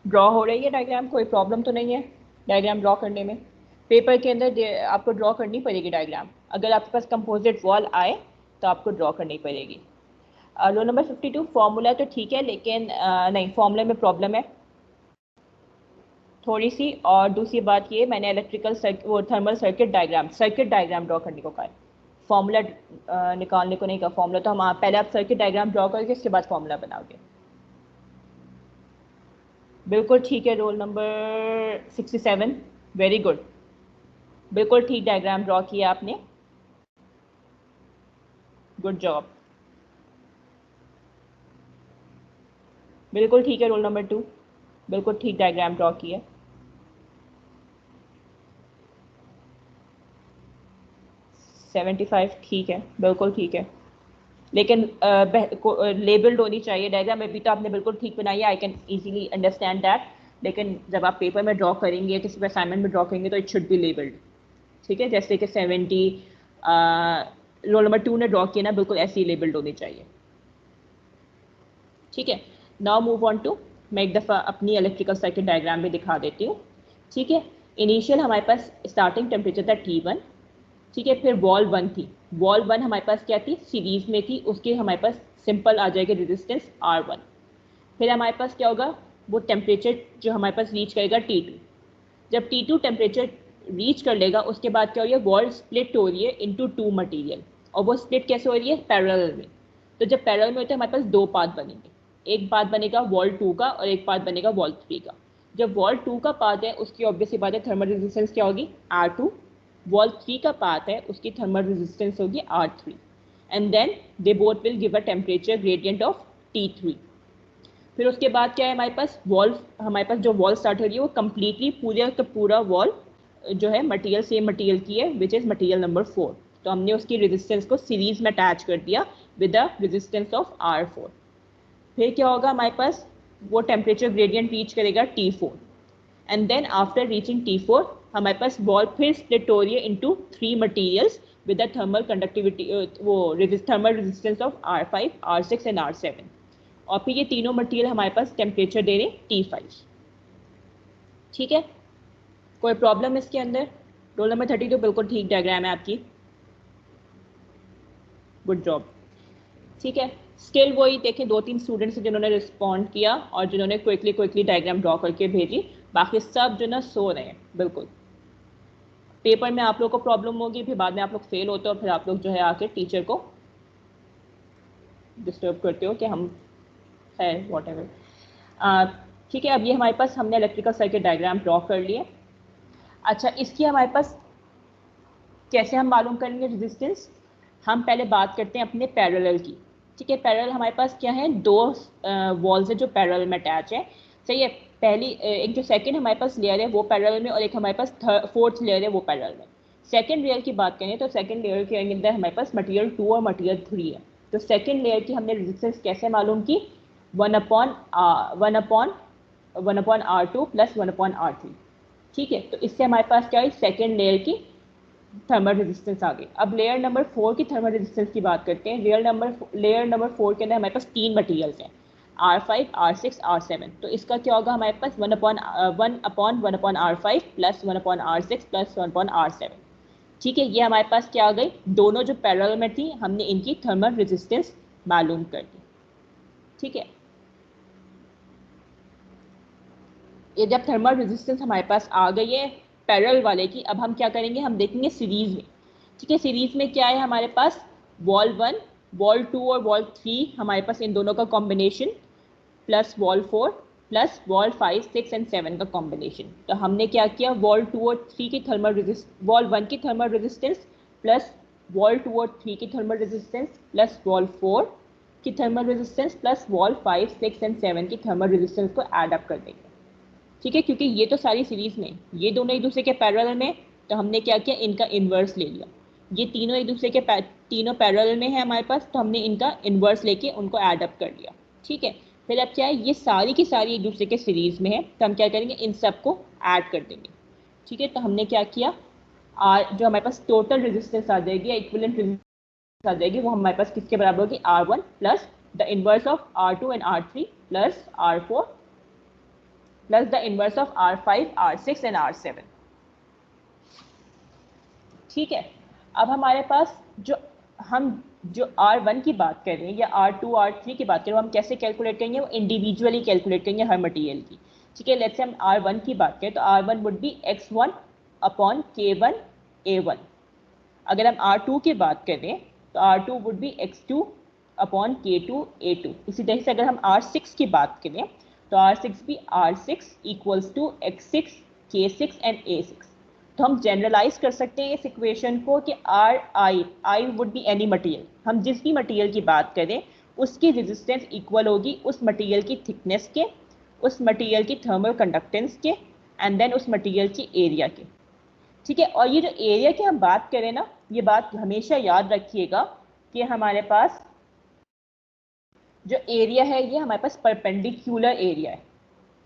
A: ड्रॉ हो रही है डायग्राम, कोई प्रॉब्लम तो नहीं है डायग्राम ड्रॉ करने में? पेपर के अंदर आपको ड्रॉ करनी पड़ेगी डायग्राम, अगर आपके पास कंपोजिट वॉल आए तो आपको ड्रॉ करनी पड़ेगी। रोल नंबर 52, फॉर्मूला तो ठीक है लेकिन नहीं, फॉर्मूले में प्रॉब्लम है थोड़ी सी। और दूसरी बात ये, मैंने इलेक्ट्रिकल वो थर्मल सर्किट डायग्राम ड्रॉ करने को कहा है, फॉर्मूला निकालने को नहीं कहा। फॉर्मूला तो हम पहले आप सर्किट डायग्राम ड्रॉ करके उसके बाद फॉर्मूला बनाओगे। बिल्कुल ठीक है, रोल नंबर 67, वेरी गुड, बिल्कुल ठीक डायग्राम ड्रॉ किया आपने, गुड जॉब। बिल्कुल ठीक है रोल नंबर 2, बिल्कुल ठीक डायग्राम ड्रॉ किया। 75 ठीक है, बिल्कुल ठीक है, लेकिन लेबल्ड होनी चाहिए डायग्राम। अभी तो आपने बिल्कुल ठीक बनाई है, I can easily understand that, लेकिन जब आप पेपर में ड्रॉ करेंगे, किसी असाइनमेंट में ड्रॉ करेंगे, तो इट शुड बी लेबल्ड। ठीक है, जैसे कि 70 रोल नंबर 2 ने ड्रॉ किया ना, बिल्कुल ऐसी लेबल्ड होनी चाहिए। ठीक है, नाउ मूव ऑन टू, मैं एक दफ़ा अपनी इलेक्ट्रिकल सर्किट डायग्राम भी दिखा देती हूँ। ठीक है, इनिशियल हमारे पास स्टार्टिंग टेम्परेचर था T1। ठीक है, फिर वॉल 1 थी, वॉल 1 हमारे पास क्या थी, सीरीज में थी, उसके हमारे पास सिंपल आ जाएगा रेजिस्टेंस R1। फिर हमारे पास क्या होगा, वो टेम्परेचर जो हमारे पास रीच करेगा T2। जब T2 टेम्परेचर रीच कर लेगा, उसके बाद क्या हो रही है, वॉल स्प्लिट हो रही है इनटू 2 मटेरियल। और वो स्प्लिट कैसे हो रही है, पैरेलल में। तो जब पैरेलल में होते हैं, हमारे पास दो पाथ बनेंगे, एक पाथ बनेगा वॉल 2 का और एक पाथ बनेगा वॉल 3 का। जब वॉल 2 का पाथ है, उसकी ऑब्वियस सी बात है थर्मल रेजिस्टेंस क्या होगी, R2। वॉल 3 का पाथ है, उसकी थर्मल रेजिस्टेंस होगी R3। And then they both will give a temperature gradient of T3। फिर उसके बाद क्या है, हमारे पास वॉल, हमारे पास जो वॉल स्टार्ट हो रही है वो कम्प्लीटली पूरा का पूरा वॉल जो है मटेरियल सेम मटेरियल की है, विच इज़ मटेरियल नंबर 4। तो हमने उसकी रेजिस्टेंस को सीरीज में अटैच कर दिया with the resistance of R4। फिर क्या होगा, हमारे पास वो टेम्परेचर ग्रेडियंट रीच करेगा T4। And then after reaching T4, हमारे पास वॉल फिर स्प्लिट हो रही है into 3 materials with the thermal conductivity, वो thermal resistance of R5, R6 and R7। और फिर ये तीनों मटेरियल हमारे पास टेम्परेचर दे रहे T5। ठीक है, कोई प्रॉब्लम इसके अंदर? रोल नंबर 32 बिल्कुल ठीक डायग्राम है आपकी, गुड जॉब। ठीक है, स्किल वही देखें, 2-3 स्टूडेंट्स जिन्होंने रिस्पॉन्ड किया और जिन्होंने क्विकली डायग्राम ड्रॉ करके भेजी, बाकी सब जो ना सो रहे हैं। बिल्कुल, पेपर में आप लोग को प्रॉब्लम होगी, फिर बाद में आप लोग फेल होते हो, फिर आप लोग जो है आके टीचर को डिस्टर्ब करते हो कि हम है वॉट एवर। ठीक है, अब ये हमारे पास हमने इलेक्ट्रिकल सर्किट डायग्राम ड्रॉ कर लिए। अच्छा, इसकी हमारे पास कैसे हम मालूम करेंगे रेजिस्टेंस, हम पहले बात करते हैं अपने पैरेलल की। ठीक है, पैरेलल हमारे पास क्या है, दो वॉल्स है जो पैरेलल में अटैच है। सही है, पहली एक जो सेकंड हमारे पास लेयर है वो पैरेलल में, और एक हमारे पास फोर्थ लेयर है वो पैरेलल में। सेकंड लेयर की बात करें तो सेकंड लेयर के अंदर हमारे पास मटेरियल 2 और मटेरियल 3 है। तो सेकंड लेयर की हमने रेजिस्टेंस कैसे मालूम की, 1/R2 प्लस 1/R3। ठीक है, तो इससे हमारे पास क्या है, सेकंड लेयर की थर्मल रेजिस्टेंस आ गई। अब लेयर नंबर 4 की थर्मल रेजिस्टेंस की बात करते हैं। लेयर नंबर 4 के अंदर हमारे पास 3 मटेरियल्स हैं, R5, R6, R7। तो इसका क्या होगा, हमारे पास 1/1/R5 plus 1/R6 plus 1/R7। ठीक है, ये हमारे पास क्या आ गई, दोनों जो पैरेलल में थी हमने इनकी थर्मल रेजिस्टेंस मालूम कर दी। ठीक है, ये जब थर्मल रेजिस्टेंस हमारे पास आ गई है पैरेलल वाले की, अब हम क्या करेंगे, हम देखेंगे सीरीज में। ठीक है, सीरीज में क्या है हमारे पास, वॉल 1, वॉल 2 और वॉल 3 हमारे पास इन दोनों का combination, plus wall 4 plus wall 5, 6 and 7 का कॉम्बिनेशन। तो हमने क्या किया, वॉल 2 और 3 की वॉल 1 की थर्मल रेजिस्टेंस प्लस वॉल 2 और 3 की थर्मल रेजिस्टेंस प्लस वॉल 4 की thermal resistance plus wall 5, 6 and 7 की थर्मल रेजिस्टेंस को ऐड अप कर देंगे। ठीक है, क्योंकि ये तो सारी सीरीज में, ये दोनों एक दूसरे के पैरेलल में, तो हमने क्या किया, इनका इन्वर्स ले लिया। ये तीनों एक दूसरे के तीनों पैरेलल में है हमारे पास, तो हमने इनका इन्वर्स लेके उनको ऐड अप कर लिया। ठीक है, फिर अब क्या है, ये सारी की सारी एक दूसरे के सीरीज में है, तो हम क्या करेंगे, इन सबको ऐड कर देंगे। ठीक है, तो हमने क्या किया, जो हमारे पास टोटल रेजिस्टेंस आ जाएगी, इक्विवेलेंट रेजिस्टेंस आ जाएगी, वो हमारे पास किसके बराबर होगी, R1 plus the inverse of R2 and R3 plus R4 plus the inverse of R5, R6 and R7। ठीक है, अब हमारे पास जो R1 की बात कर रहे हैं या R2, R3 की बात करें, हम कैसे कैलकुलेट करेंगे? वो इंडिविजुअली कैलकुलेट करेंगे हर मटेरियल की। ठीक है, लेट्स से हम R1 की बात करें तो R1 would be X1 upon K1 A1। अगर हम R2 की बात करें तो R2 would be X2 upon K2 A2। इसी तरह से अगर हम R6 की बात करें तो R6 भी R6 equals to X6 K6 and A6। तो हम जनरलाइज कर सकते हैं इस इक्वेशन को कि I would be any material. हम जिस भी मटेरियल की बात करें उसकी रेजिस्टेंस इक्वल होगी उस मटेरियल की थिकनेस के, उस मटेरियल की थर्मल कंडक्टेंस के, एंड देन उस मटेरियल की एरिया के। ठीक है, और ये जो एरिया की हम बात करें ना, ये बात हमेशा याद रखिएगा कि हमारे पास जो एरिया है ये हमारे पास परपेंडिकुलर एरिया है।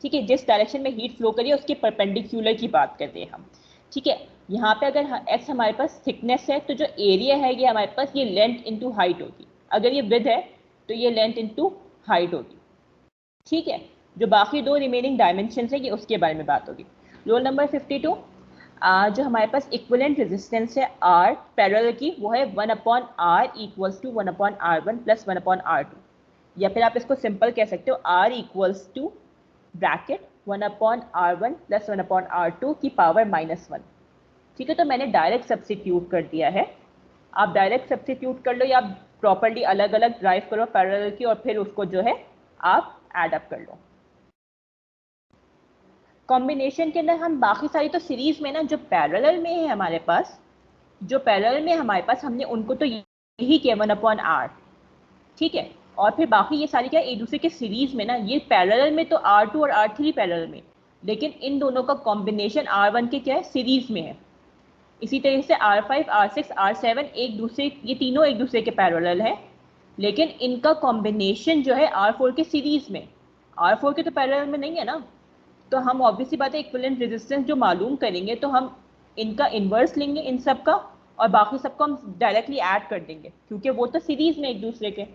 A: ठीक है, जिस डायरेक्शन में हीट फ्लो करिए उसके परपेंडिकुलर की बात करते हैं हम। ठीक है, यहाँ पे अगर x हमारे पास थिकनेस है तो जो एरिया है ये हमारे पास ये लेंथ इनटू हाइट होगी। अगर ये विड्थ है तो ये लेंथ इनटू हाइट होगी। ठीक है, जो बाकी दो रिमेनिंग डायमेंशन है ये उसके बारे में बात होगी। रोल नंबर 52, जो हमारे पास इक्विवेलेंट रेजिस्टेंस है R पैरेलल की, वो है 1/R equals to 1/R1 plus 1/R2। या फिर आप इसको सिंपल कह सकते हो R equals to bracket 1/R1 plus 1/R2 की पावर -1। ठीक है, तो मैंने डायरेक्ट सब्स्टिट्यूट कर दिया है। आप डायरेक्ट सब्स्टिट्यूट कर लो या आप प्रॉपर्ली अलग अलग ड्राइव करो पैरेलल की और फिर उसको जो है आप ऐड अप कर लो। कॉम्बिनेशन के अंदर हम बाकी सारी तो सीरीज में ना जो पैरेलल में है हमारे पास, जो पैरेलल में हमारे पास हमने उनको तो यही किया 1/R। ठीक है, और फिर बाकी ये सारी क्या एक दूसरे के सीरीज में ना, ये पैरेलल में तो R2 और R3 पैरेलल में, लेकिन इन दोनों का कॉम्बिनेशन R1 के क्या है सीरीज में है। इसी तरह से R5, R6, R7 एक दूसरे, ये तीनों एक दूसरे के पैरेलल है, लेकिन इनका कॉम्बिनेशन जो है R4 के सीरीज में, R4 के तो पैरेलल में नहीं है ना। तो हम ऑब्वियसली बात है इक्विवेलेंट रेजिस्टेंस जो मालूम करेंगे तो हम इनका इन्वर्स लेंगे इन सब का, और बाकी सबको हम डायरेक्टली ऐड कर देंगे क्योंकि वो तो सीरीज में एक दूसरे के,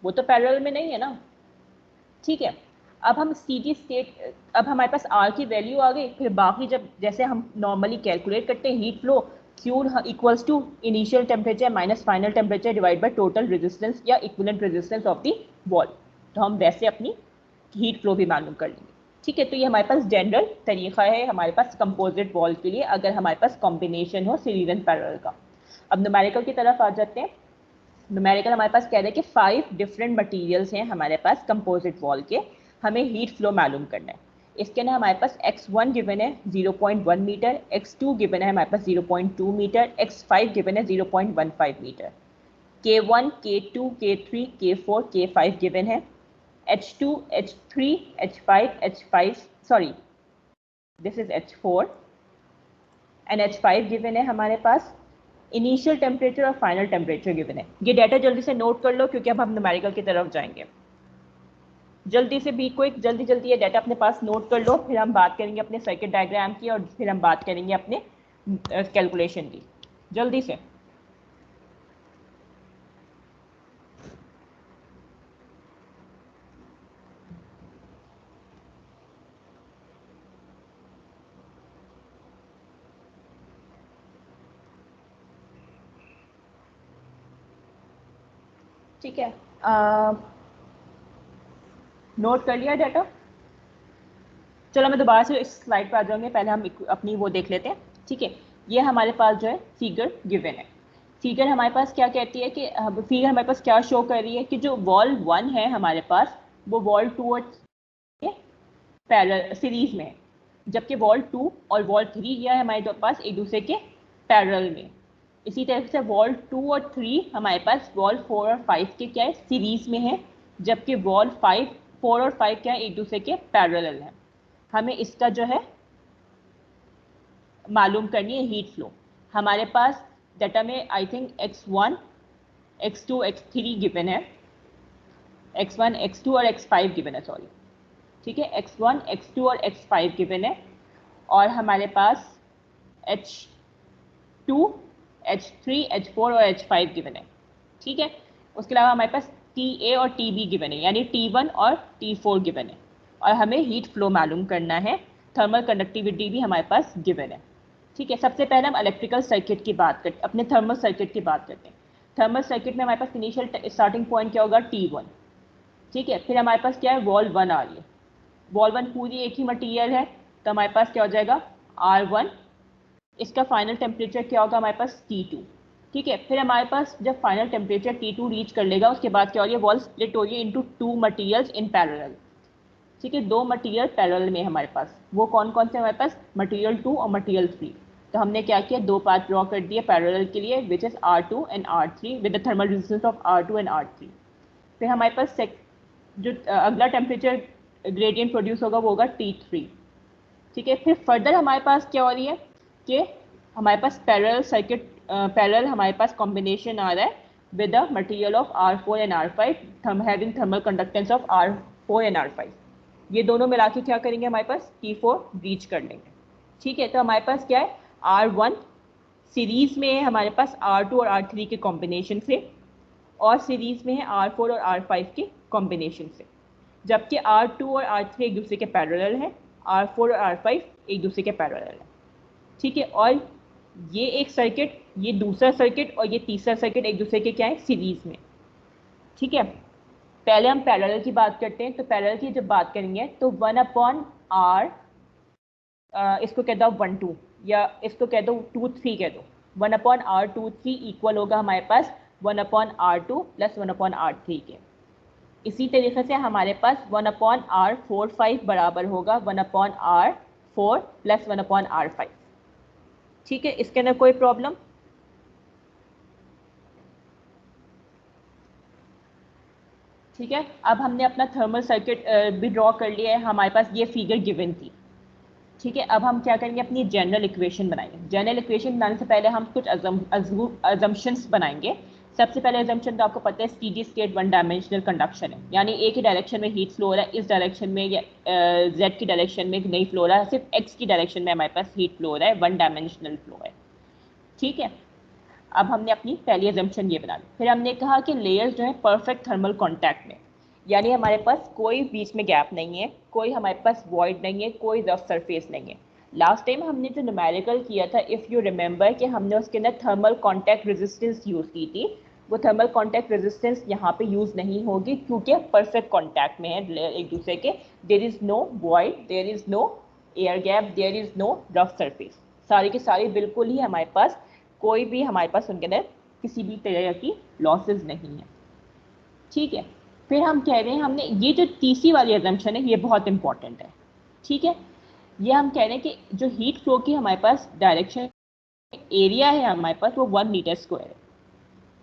A: वो तो पैरेलल में नहीं है ना। ठीक है, अब हम सीधी स्टेट, अब हमारे पास R की वैल्यू आ गई। फिर बाकी जब जैसे हम नॉर्मली कैलकुलेट करते हैं heat flow, Q equals to initial temperature minus final temperature divide by total resistance या equivalent resistance of the wall. तो हम वैसे अपनी हीट फ्लो भी मालूम कर लेंगे। ठीक है, तो ये हमारे पास जनरल तरीका है हमारे पास कंपोजिट वॉल के लिए अगर हमारे पास कॉम्बिनेशन हो सीरीज एंड पैरेलल का। अब न्यूमेरिकल की तरफ आ जाते हैं। न्यूमेरिकल हमारे पास कह रहे हैं कि 5 डिफरेंट मटेरियल्स हैं हमारे पास कंपोजिट वॉल के, हमें हीट फ्लो मालूम करना है। इसके ना हमारे पास x1 गिवन है 0.1 मीटर, x2 गिवन है हमारे पास 0.2 मीटर, x5 गिवन है 0.15 metre, k1, k2, k3, k4, k5 given है, h2, h3, h5, sorry this is h4 and h5 given है हमारे पास। इनिशियल टेम्परेचर और फाइनल टेम्परेचर गिवन है। ये डाटा जल्दी से नोट कर लो क्योंकि अब हम न्यूमेरिकल की तरफ जाएंगे। जल्दी से भी क्विक, जल्दी जल्दी ये डाटा अपने पास नोट कर लो, फिर हम बात करेंगे अपने सर्किट डायग्राम की और फिर हम बात करेंगे अपने कैलकुलेशन की। जल्दी से। ठीक है, नोट कर लिया डाटा? चलो मैं दोबारा से इस स्लाइड पर आ जाऊंगे, पहले हम अपनी वो देख लेते हैं। ठीक है, ये हमारे पास जो है फिगर गिवन है। फिगर हमारे पास क्या कहती है कि फिगर हमारे पास क्या शो कर रही है कि जो वॉल 1 है हमारे पास वो वॉल 2 और पैरेलल सीरीज में है, जबकि वॉल 2 और वॉल 3 यह है हमारे पास एक दूसरे के पैरेलल में। इसी तरह से वॉल 2 और 3 हमारे पास वॉल 4 और 5 के क्या है सीरीज में है, जबकि वॉल 4 और 5 क्या है एक दूसरे के पैरेलल है। हमें इसका जो है मालूम करनी है हीट फ्लो। हमारे पास डाटा में I think x1, x2, x3 given है, x1, x2 और x5 गिवन है, सॉरी। ठीक है, x1, x2 और x5 गिवन है, और हमारे पास h2, h3, h4 और h5 गिवन है। ठीक है, उसके अलावा हमारे पास TA और TB गिवन है, यानी T1 और T4 गिवन है। और हमें हीट फ्लो मालूम करना है, थर्मल कंडक्टिविटी भी हमारे पास गिवन है। ठीक है, सबसे पहले हम इलेक्ट्रिकल सर्किट की बात करते हैं, अपने थर्मल सर्किट की बात करते हैं। थर्मल सर्किट में हमारे पास इनिशियल स्टार्टिंग पॉइंट क्या होगा, T1। ठीक है, फिर हमारे पास क्या है, वॉल 1 आ रही है, वॉल 1 पूरी एक ही मटेरियल है, तो हमारे पास क्या हो जाएगा R1। इसका फाइनल टेम्परेचर क्या होगा हमारे पास T2। ठीक है, फिर हमारे पास जब फाइनल टेम्परेचर T2 रीच कर लेगा, उसके बाद क्या हो रही है, वॉल स्प्लिट हो रही है इनटू 2 मटेरियल्स इन पैरेलल। ठीक है, 2 मटेरियल पैरेलल में हमारे पास, वो कौन कौन से हमारे पास, मटेरियल 2 और मटेरियल 3। तो हमने क्या किया, 2 पाथ ड्रॉ कर दिए पैरेलल के लिए, which is R2 and R3 with the thermal resistance of R2 and R3। फिर हमारे पास जो अगला टेम्परेचर ग्रेडियंट प्रोड्यूस होगा वो होगा T3। ठीक है, फिर फर्दर हमारे पास क्या हो रही है कि हमारे पास पैरेलल सर्किट, पैरेलल हमारे पास कॉम्बिनेशन आ रहा है with the material of R4 and R5 having thermal conductance of R4 and R5। ये दोनों मिला के क्या करेंगे, हमारे पास T4 रीच कर लेंगे। ठीक है, तो हमारे पास क्या है, R1 सीरीज में है हमारे पास R2 और R3 के कॉम्बिनेशन से, और सीरीज में है R4 और R5 के कॉम्बिनेशन से, जबकि R2 और R3 एक दूसरे के पैरेलल है, R4 और R5 एक दूसरे के पैरेलल है। ठीक है, और ये एक सर्किट, ये दूसरा सर्किट और ये तीसरा सर्किट एक दूसरे के क्या है, सीरीज में। ठीक है, पहले हम पैरेलल की बात करते हैं। तो पैरेलल की जब बात करेंगे तो 1/R, इसको कह दो 1/2 या इसको कह दो 2/3 कह दो, 1/R2/3 इक्वल होगा हमारे पास 1/R2 प्लस 1/R3 के। इसी तरीके से हमारे पास 1/R45 बराबर होगा 1/R4 प्लस 1/R5। ठीक है, इसके अंदर कोई प्रॉब्लम। ठीक है, अब हमने अपना थर्मल सर्किट भी ड्रॉ कर लिया है, हमारे पास ये फिगर गिवन थी। ठीक है, अब हम क्या करेंगे, अपनी जनरल इक्वेशन बनाएंगे। जनरल इक्वेशन बनाने से पहले हम कुछ अजम्पशंस बनाएंगे। सबसे पहले अजम्पशन तो आपको पता है, steady state one dimensional conduction है, यानी एक ही डायरेक्शन में हीट फ्लो हो रहा है, इस डायरेक्शन में या जेड की डायरेक्शन में नहीं फ्लो हो रहा है, सिर्फ एक्स की डायरेक्शन में हमारे पास हीट फ्लो हो रहा है, वन डायमेंशनल फ्लो है। ठीक है, अब हमने अपनी पहली अजम्पशन ये बना ली। फिर हमने कहा कि लेयर्स जो है परफेक्ट थर्मल कॉन्टैक्ट में, यानी हमारे पास कोई बीच में गैप नहीं है, कोई हमारे पास वॉइड नहीं है, कोई रफ सरफेस नहीं है। लास्ट टाइम हमने जो न्यूमेरिकल किया था, इफ़ यू रिमेंबर, कि हमने उसके अंदर थर्मल कॉन्टैक्ट रेजिस्टेंस यूज़ की थी, वो थर्मल कॉन्टैक्ट रेजिस्टेंस यहाँ पे यूज़ नहीं होगी, क्योंकि परफेक्ट कॉन्टैक्ट में है एक दूसरे के। There is no void, there is no air gap, there is no rough surface, सारी की सारी बिल्कुल ही हमारे पास, कोई भी हमारे पास उनके अंदर किसी भी तरह की लॉसेस नहीं है। ठीक है, फिर हम कह रहे हैं, हमने ये जो तीसरी वाली अजम्पशन है ये बहुत इंपॉर्टेंट है। ठीक है, ये हम कह रहे हैं कि जो हीट फ्लो की हमारे पास डायरेक्शन एरिया है हमारे पास, वो 1 मीटर स्क्वायर है।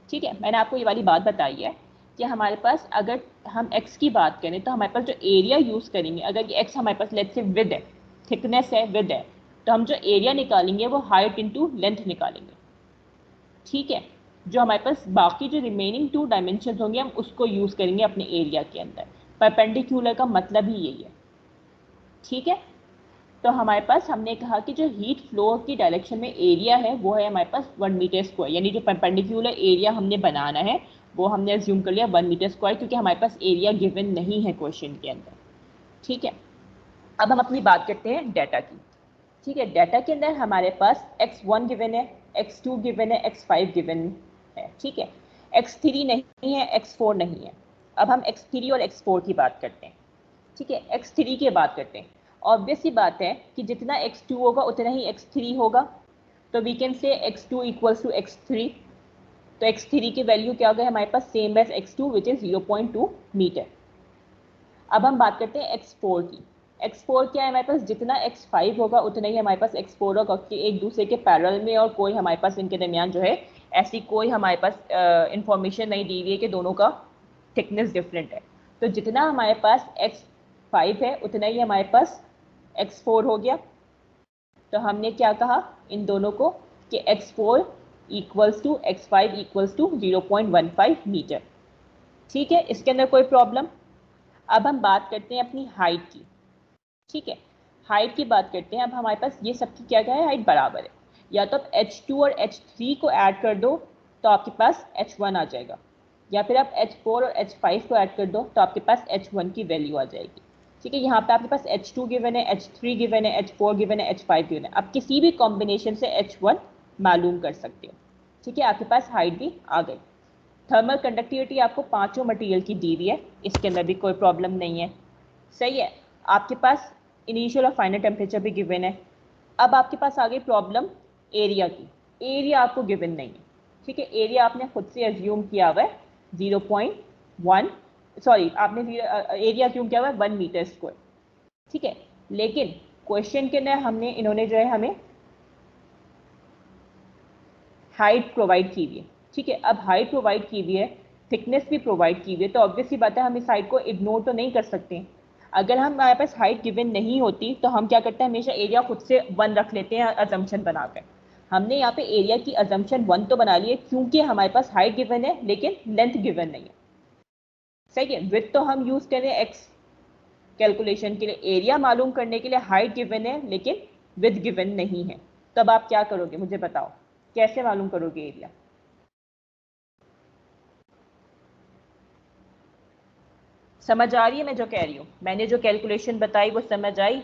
A: ठीक है, मैंने आपको ये वाली बात बताई है कि हमारे पास अगर हम x की बात करें तो हमारे पास जो एरिया यूज़ करेंगे, अगर ये x हमारे पास लेट्स से विद है, थिकनेस है, विद है, तो हम जो एरिया निकालेंगे वो हाइट इंटू लेंथ निकालेंगे। ठीक है, जो हमारे पास बाकी जो रिमेनिंग 2 डायमेंशन होंगे हम उसको यूज़ करेंगे अपने एरिया के अंदर। परपेंडिकुलर का मतलब ही यही है। ठीक है, तो हमारे पास हमने कहा कि जो हीट फ्लो की डायरेक्शन में एरिया है वो है हमारे पास 1 मीटर स्क्वायर, यानी जो परपेंडिकुलर एरिया हमने बनाना है वो हमने अज्यूम कर लिया 1 मीटर स्क्वायर, क्योंकि हमारे पास एरिया गिवन नहीं है क्वेश्चन के अंदर। ठीक है, अब हम अपनी बात करते हैं डाटा की। ठीक है, डाटा के अंदर हमारे पास x1 गिवन है, x2 गिवन है, x5 गिवन है। ठीक है, x3 नहीं है, x4 नहीं है। अब हम x3 और x4 की बात करते हैं। ठीक है, x3 की बात करते हैं। ऑब्वियस सी बात है कि जितना x2 होगा उतना ही x3 होगा, तो वी कैन से x2 इक्वल्स टू x3। तो x3 की वैल्यू क्या हो गई हमारे पास, same as x2 which is 0.2 metre. अब हम बात करते हैं x4 की। x4 क्या है हमारे पास, जितना x5 होगा उतना ही हमारे पास x4 होगा, कि एक दूसरे के पैरेलल में, और कोई हमारे पास इनके दरमियान जो है ऐसी कोई हमारे पास इंफॉर्मेशन नहीं दी हुई है कि दोनों का थिकनेस डिफरेंट है। तो जितना हमारे पास x5 है उतना ही हमारे पास x4 हो गया। तो हमने क्या कहा इन दोनों को कि x4 equals to x5 equals to 0.15 metre. ठीक है, इसके अंदर कोई प्रॉब्लम। अब हम बात करते हैं अपनी हाइट की। ठीक है, हाइट की बात करते हैं। अब हमारे पास ये सबकी क्या क्या है, हाइट बराबर है। या तो आप h2 और h3 को ऐड कर दो तो आपके पास h1 आ जाएगा, या फिर आप h4 और h5 को ऐड कर दो तो आपके पास h1 की वैल्यू आ जाएगी। ठीक है, यहाँ पे आपके पास H2 गिवन है, H3 गिवन है, H4 गिवन है, H5 गिवन है। आप किसी भी कॉम्बिनेशन से H1 मालूम कर सकते हो। ठीक है, आपके पास हाइट भी आ गई। थर्मल कंडक्टिविटी आपको पांचों मटेरियल की दी हुई है, इसके अंदर भी कोई प्रॉब्लम नहीं है। सही है, आपके पास इनिशियल और फाइनल टेम्परेचर भी गिवन है। अब आपके पास आ गई प्रॉब्लम एरिया की। एरिया आपको गिवन नहीं है। ठीक है, एरिया आपने खुद से एज्यूम किया हुआ है 0.1, सॉरी आपने एरिया एज्यूम किया हुआ है 1 मीटर स्क्वायर। ठीक है, लेकिन क्वेश्चन के अंदर हमने इन्होंने जो है हमें हाइट प्रोवाइड की हुई है। ठीक है, अब हाइट प्रोवाइड की हुई है, थिकनेस भी प्रोवाइड की हुई है, तो ऑब्वियसली बात है हम इस हाइट को इग्नोर तो नहीं कर सकते। अगर हमारे पास हाइट गिवन नहीं होती तो हम क्या करते हैं, हमेशा एरिया खुद से 1 रख लेते हैं अजम्पशन बनाकर। हमने यहाँ पे एरिया की अजम्पशन 1 तो बना ली है क्योंकि हमारे पास हाइट गिवन है लेकिन लेंथ गिवन नहीं है। सही है, विड्थ तो हम यूज करें एक्स कैलकुलेशन के लिए, एरिया मालूम करने के लिए हाइट गिवन है लेकिन विड्थ गिवन नहीं है। तब आप क्या करोगे मुझे बताओ, कैसे मालूम करोगे एरिया? समझ आ रही है मैं जो कह रही हूँ? मैंने जो कैलकुलेशन बताई वो समझ आई?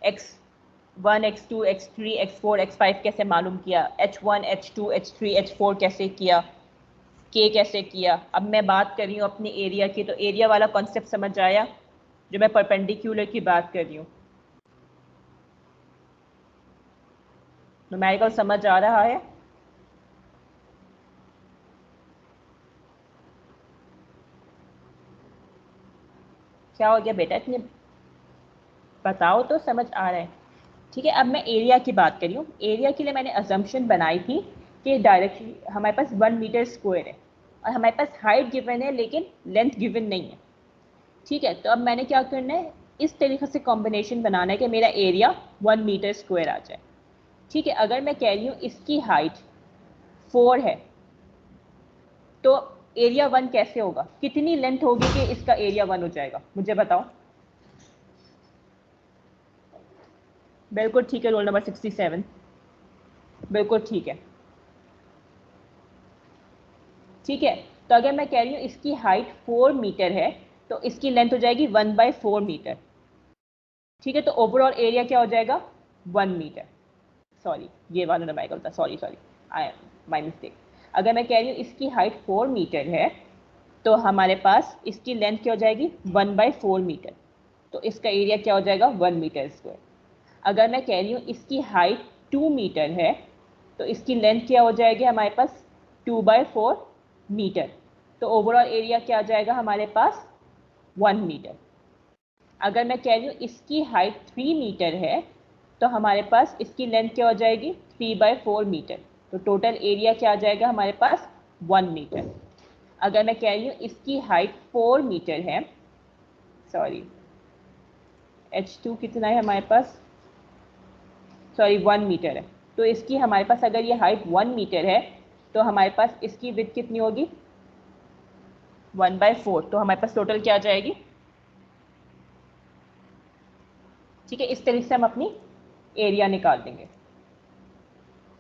A: x1 x2 x3 x4 x5 कैसे मालूम किया, h1 h2 h3 h4 कैसे किया, k कैसे किया। अब मैं बात कर रही हूँ अपने एरिया की, तो एरिया वाला कॉन्सेप्ट समझ आया जो मैं परपेंडिकुलर की बात कर रही हूँ। न्यूमेरिकल समझ आ रहा है? क्या हो गया बेटा, इतने बताओ तो समझ आ रहा है? ठीक है, अब मैं एरिया की बात कर रही हूँ। एरिया के लिए मैंने अजम्पशन बनाई थी कि डायरेक्टली हमारे पास 1 मीटर स्क्वायर है और हमारे पास हाइट गिवन है लेकिन लेंथ गिवन नहीं है। ठीक है, तो अब मैंने क्या करना है, इस तरीके से कॉम्बिनेशन बनाना है कि मेरा एरिया 1 मीटर स्क्वायर आ जाए। ठीक है, अगर मैं कह रही हूँ इसकी हाइट 4 है तो एरिया 1 कैसे होगा, कितनी लेंथ होगी कि इसका एरिया 1 हो जाएगा, मुझे बताओ। बिल्कुल ठीक है, रोल नंबर 67, बिल्कुल ठीक है। ठीक है, तो अगर मैं कह रही हूँ इसकी हाइट 4 मीटर है तो इसकी लेंथ हो जाएगी 1/4 मीटर। ठीक है, तो ओवरऑल एरिया क्या हो जाएगा, 1 मीटर। सॉरी, ये वाला नंबर था, sorry sorry, I my mistake. अगर मैं कह रही हूँ इसकी हाइट 4 मीटर है तो हमारे पास इसकी लेंथ क्या हो जाएगी, 1/4 मीटर, तो इसका एरिया क्या हो जाएगा, 1 मीटर स्क्वायर। अगर मैं कह रही हूँ इसकी हाइट 2 मीटर है तो इसकी लेंथ क्या हो जाएगी हमारे पास, 2/4 मीटर, तो ओवरऑल एरिया क्या आ जाएगा हमारे पास, 1 मीटर। अगर मैं कह रही हूँ इसकी हाइट 3 मीटर है तो हमारे पास इसकी लेंथ क्या हो जाएगी, 3/4 मीटर, तो टोटल एरिया क्या आ जाएगा हमारे पास, 1 मीटर। अगर मैं कह रही हूँ इसकी हाइट 4 मीटर है, सॉरी H2 कितना है हमारे पास, सॉरी 1 मीटर है, तो इसकी हमारे पास अगर ये हाइट 1 मीटर है तो हमारे पास इसकी विड्थ कितनी होगी, 1/4, तो हमारे पास टोटल क्या आ जाएगी। ठीक है, इस तरीके से हम अपनी एरिया निकाल देंगे।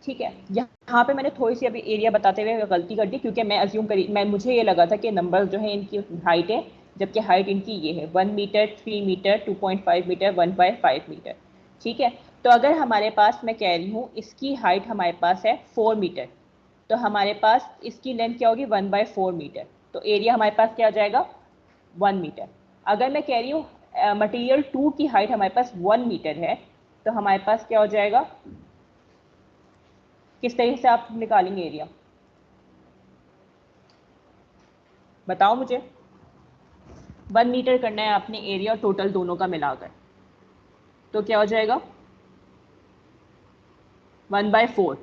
A: ठीक है, यहाँ पे मैंने थोड़ी सी अभी एरिया बताते हुए गलती कर दी क्योंकि मैं अज्यूम करी, मुझे ये लगा था कि नंबर जो है इनकी हाइट है, जबकि हाइट इनकी ये है 1 मीटर, 3 मीटर, 2.5 मीटर, 1/5 मीटर। ठीक है, तो अगर हमारे पास, मैं कह रही हूँ इसकी हाइट हमारे पास है 4 मीटर तो हमारे पास इसकी लेंथ क्या होगी, 1/4 मीटर, तो एरिया हमारे पास क्या आ जाएगा, 1 मीटर। अगर मैं कह रही हूँ मटीरियल 2 की हाइट हमारे पास 1 मीटर है तो हमारे पास क्या हो जाएगा, किस तरीके से आप निकालेंगे एरिया, बताओ मुझे। 1 मीटर करना है आपने एरिया टोटल दोनों का मिलाकर, तो क्या हो जाएगा, 1/4।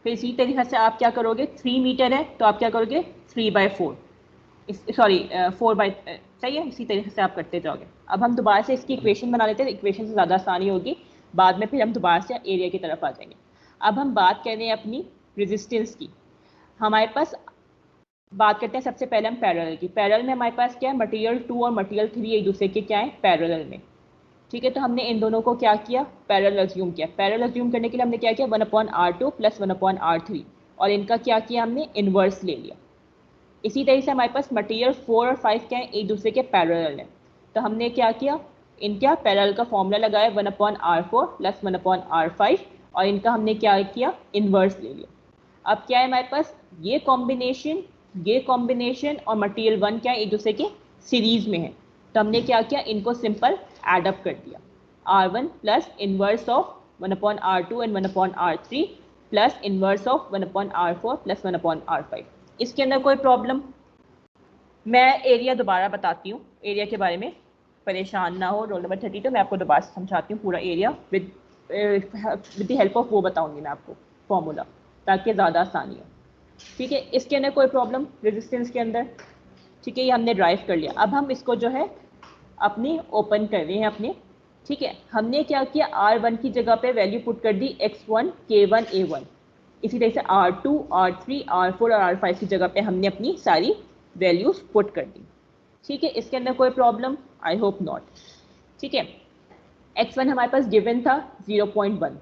A: फिर इसी तरीके से आप क्या करोगे, 3 मीटर है तो आप क्या करोगे, 3/4, सॉरी 4 सही है, इसी तरीके से आप करते जाओगे। अब हम दोबारा से इसकी इक्वेशन बना लेते हैं, इक्वेशन से ज़्यादा आसानी होगी, बाद में फिर हम दोबारा से एरिया की तरफ आ जाएंगे। अब हम बात कर रहे हैं अपनी रेजिस्टेंस की। हमारे पास बात करते हैं सबसे पहले हम पैरेलल की। पैरेलल में हमारे पास क्या है, मटेरियल 2 और मटेरियल 3 एक दूसरे के क्या है, पैरेलल में। ठीक है, तो हमने इन दोनों को क्या किया, पैरेलल अज्यूम किया। पैरेलल अज्यूम करने के लिए हमने क्या किया, 1/R2 + 1/R3, और इनका क्या किया हमने, इन्वर्स ले लिया। इसी तरह से हमारे पास मटेरियल 4 और 5 क्या है, एक दूसरे के पैरेलल है, तो हमने क्या किया, इनका पैरेलल का फॉर्मूला लगाया 1/r4 प्लस 1/r5 और इनका हमने क्या किया, इन्वर्स ले लिया। अब क्या है हमारे पास, ये कॉम्बिनेशन और मटेरियल 1 क्या है, एक दूसरे के सीरीज में है। तो हमने क्या किया, इनको सिंपल एडअप कर दिया, r1 plus inverse of 1/r2 and 1/r3 plus inverse of 1/r4 plus 1/r5। इसके अंदर कोई प्रॉब्लम? मैं एरिया दोबारा बताती हूँ, एरिया के बारे में परेशान ना हो रोल नंबर 32, मैं आपको दोबारा समझाती हूँ पूरा area with the help of वो बताऊंगी मैं आपको फॉर्मूला, ताकि ज़्यादा आसानी हो। ठीक है, इसके अंदर कोई प्रॉब्लम रेजिस्टेंस के अंदर? ठीक है, ये हमने ड्राइव कर लिया। अब हम इसको जो है अपनी ओपन कर रहे हैं अपने। ठीक है, हमने क्या किया, R1 की जगह पे वैल्यू पुट कर दी X1 K1 A1। इसी तरह से R2 R3 R4 और R5 की जगह पे हमने अपनी सारी वैल्यूज पुट कर दी। ठीक है, इसके अंदर कोई प्रॉब्लम? I hope not. ठीक है, X1 हमारे पास गिवन था 0.1,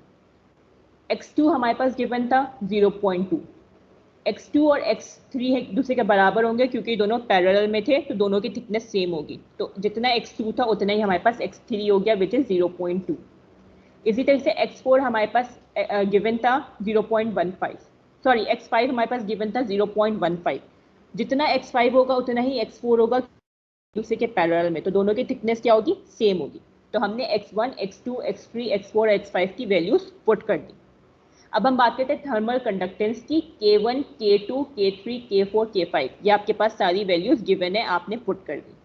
A: X2 हमारे पास गिवन था 0.2, X2 और X3 एक दूसरे के बराबर होंगे क्योंकि दोनों पैरेलल में थे, तो दोनों की थिकनेस सेम होगी। तो जितना X2 था उतना ही हमारे पास X3 हो गया, विच इज 0.2। इसी तरह से X4 हमारे पास गिवन था 0.15, सॉरी X5 हमारे पास गिवन था 0.15। जितना X5 होगा उतना ही X4 होगा दूसरे के पैरेलल में, तो दोनों की थिकनेस क्या होगी, सेम होगी। तो हमने X1 X2 X3 X4 X5 की वैल्यूज पुट कर दी। अब हम बात करते हैं थर्मल कंडक्टेंस की, K1 K2 K3 K4 K5, ये आपके पास सारी वैल्यूज गिवन है, आपने पुट कर दी।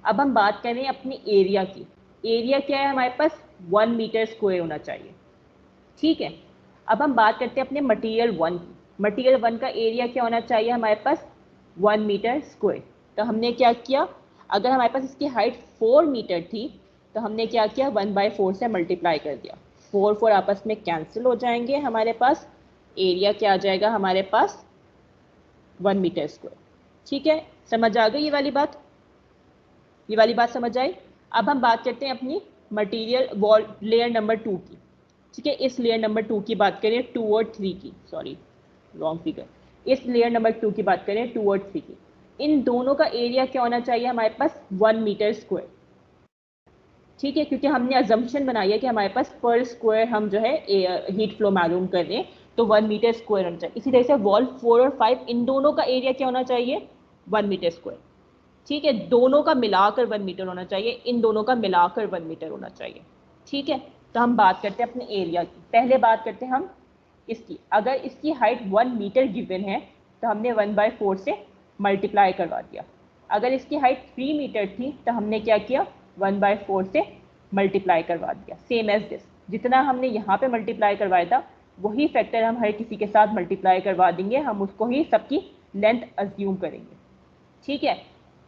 A: अब हम बात करें अपनी एरिया की। एरिया क्या है हमारे पास, 1 मीटर स्क्वायर होना चाहिए। ठीक है, अब हम बात करते हैं अपने मटेरियल 1 की। मटेरियल 1 का एरिया क्या होना चाहिए हमारे पास, 1 मीटर स्क्वायर। तो हमने क्या किया, अगर हमारे पास इसकी हाइट 4 मीटर थी तो हमने क्या किया, 1/4 से मल्टीप्लाई कर दिया। 4 आपस में कैंसिल हो जाएंगे, हमारे पास एरिया क्या आ जाएगा, हमारे पास 1 मीटर स्क्वायर। ठीक है, समझ आ गई ये वाली बात, ये वाली बात समझ आई। अब हम बात करते हैं अपनी मटेरियल वॉल लेयर नंबर 2 की। ठीक है, इस लेयर नंबर 2 की बात करें, 2 और 3 की, सॉरी रॉन्ग फिगर, इस लेयर नंबर 2 की बात करें, 2 और 3 की। इन दोनों का एरिया क्या होना चाहिए हमारे पास, 1 मीटर स्क्वायर। ठीक है, क्योंकि हमने अजम्पशन बनाई है कि हमारे पास पर स्क्वायर हम जो है हीट फ्लो मालूम कर रहे हैं, तो 1 मीटर स्क्वायर होना चाहिए। इसी तरह से वॉल 4 और 5, इन दोनों का एरिया क्या होना चाहिए, 1 मीटर स्क्वायर। ठीक है, दोनों का मिलाकर 1 मीटर होना चाहिए, इन दोनों का मिलाकर 1 मीटर होना चाहिए। ठीक है, तो हम बात करते हैं अपने एरिया की। पहले बात करते हैं हम इसकी, अगर इसकी हाइट 1 मीटर गिवन है तो हमने 1/4 से मल्टीप्लाई करवा दिया। अगर इसकी हाइट 3 मीटर थी तो हमने क्या किया, 1/4 से मल्टीप्लाई करवा दिया। सेम एज दिस, जितना हमने यहाँ पे मल्टीप्लाई करवाया था वही फैक्टर हम हर किसी के साथ मल्टीप्लाई करवा देंगे, हम उसको ही सबकी लेंथ अज्यूम करेंगे। ठीक है,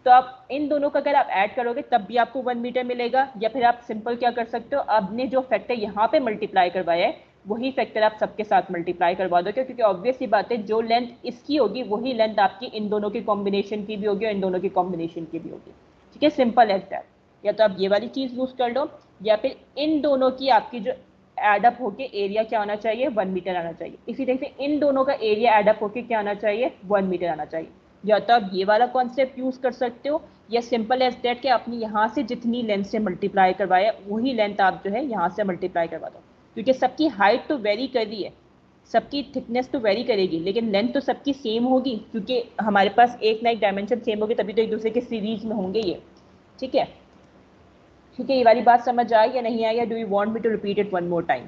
A: तो आप इन दोनों का अगर आप ऐड करोगे तब भी आपको 1 मीटर मिलेगा, या फिर आप सिंपल क्या कर सकते हो, आपने जो फैक्टर यहाँ पे मल्टीप्लाई करवाया है वही फैक्टर आप सबके साथ मल्टीप्लाई करवा दो, क्योंकि ऑब्वियस ही बात है जो लेंथ इसकी होगी वही लेंथ आपकी इन दोनों की कॉम्बिनेशन की भी होगी और इन दोनों की कॉम्बिनेशन की भी होगी। ठीक है, सिंपल एज दैट। या तो आप ये वाली चीज़ यूज कर लो, या फिर इन दोनों की आपकी जो एडअप होके एरिया क्या आना चाहिए, 1 मीटर आना चाहिए। इसी तरह से इन दोनों का एरिया एडअप होके क्या आना चाहिए, 1 मीटर आना चाहिए। या तो आप ये वाला कॉन्सेप्ट यूज कर सकते हो, या सिंपल एज दैट कि आपने यहाँ से जितनी लेंथ से मल्टीप्लाई करवाया वही लेंथ आप जो है यहाँ से मल्टीप्लाई करवा दो, क्योंकि सबकी हाइट तो वेरी कर रही है, सबकी थिकनेस तो वेरी करेगी, लेकिन लेंथ तो सबकी सेम होगी, क्योंकि हमारे पास एक ना एक डायमेंशन सेम होगी, तभी तो एक दूसरे के सीरीज में होंगे ये। ठीक है, ठीक है, ये वाली बात समझ आई या नहीं आई, या do you want me to repeat it one more time?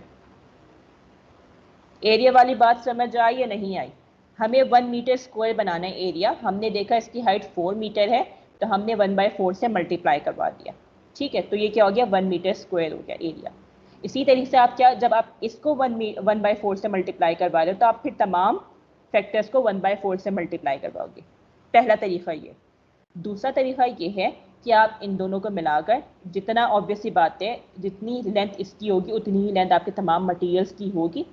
A: Area वाली बात समझ आई या नहीं आई? हमें 1 मीटर स्क्वायर बनाना है एरिया, हमने देखा इसकी हाइट 4 मीटर है तो हमने 1/4 से मल्टीप्लाई करवा दिया। ठीक है, तो ये क्या हो गया, 1 मीटर स्क्वायर हो गया एरिया। इसी तरीके से आप क्या, जब आप इसको 1/4 से मल्टीप्लाई करवा रहे हो तो आप फिर तमाम फैक्टर्स को 1/4 से मल्टीप्लाई करवाओगे। पहला तरीका ये। दूसरा तरीका ये है कि आप इन दोनों को मिलाकर, जितना ऑब्वियस सी बात है जितनी लेंथ इसकी होगी उतनी ही लेंथ आपके तमाम मटेरियल्स की होगी।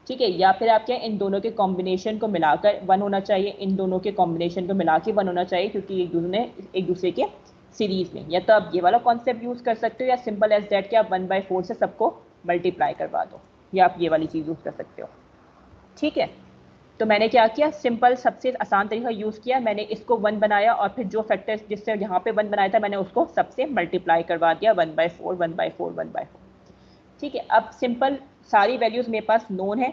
A: ठीक है, या फिर आप क्या, इन दोनों के कॉम्बिनेशन को मिलाकर 1 होना चाहिए, इन दोनों के कॉम्बिनेशन को मिला के 1 होना चाहिए, क्योंकि एक दूसरे के सीरीज में। या तो आप ये वाला कॉन्सेप्ट यूज कर सकते हो, या सिंपल एज दैट कि आप 1/4 से सबको मल्टीप्लाई करवा दो, या आप ये वाली चीज़ यूज कर सकते हो। ठीक है, तो मैंने क्या किया, सिंपल सबसे आसान तरीका यूज़ किया, मैंने इसको 1 बनाया और फिर जो फैक्टर जिससे यहाँ पे 1 बनाया था मैंने उसको सबसे मल्टीप्लाई करवा दिया 1/4 1/4 1/4। ठीक है, अब सिंपल सारी वैल्यूज़ मेरे पास नोन है।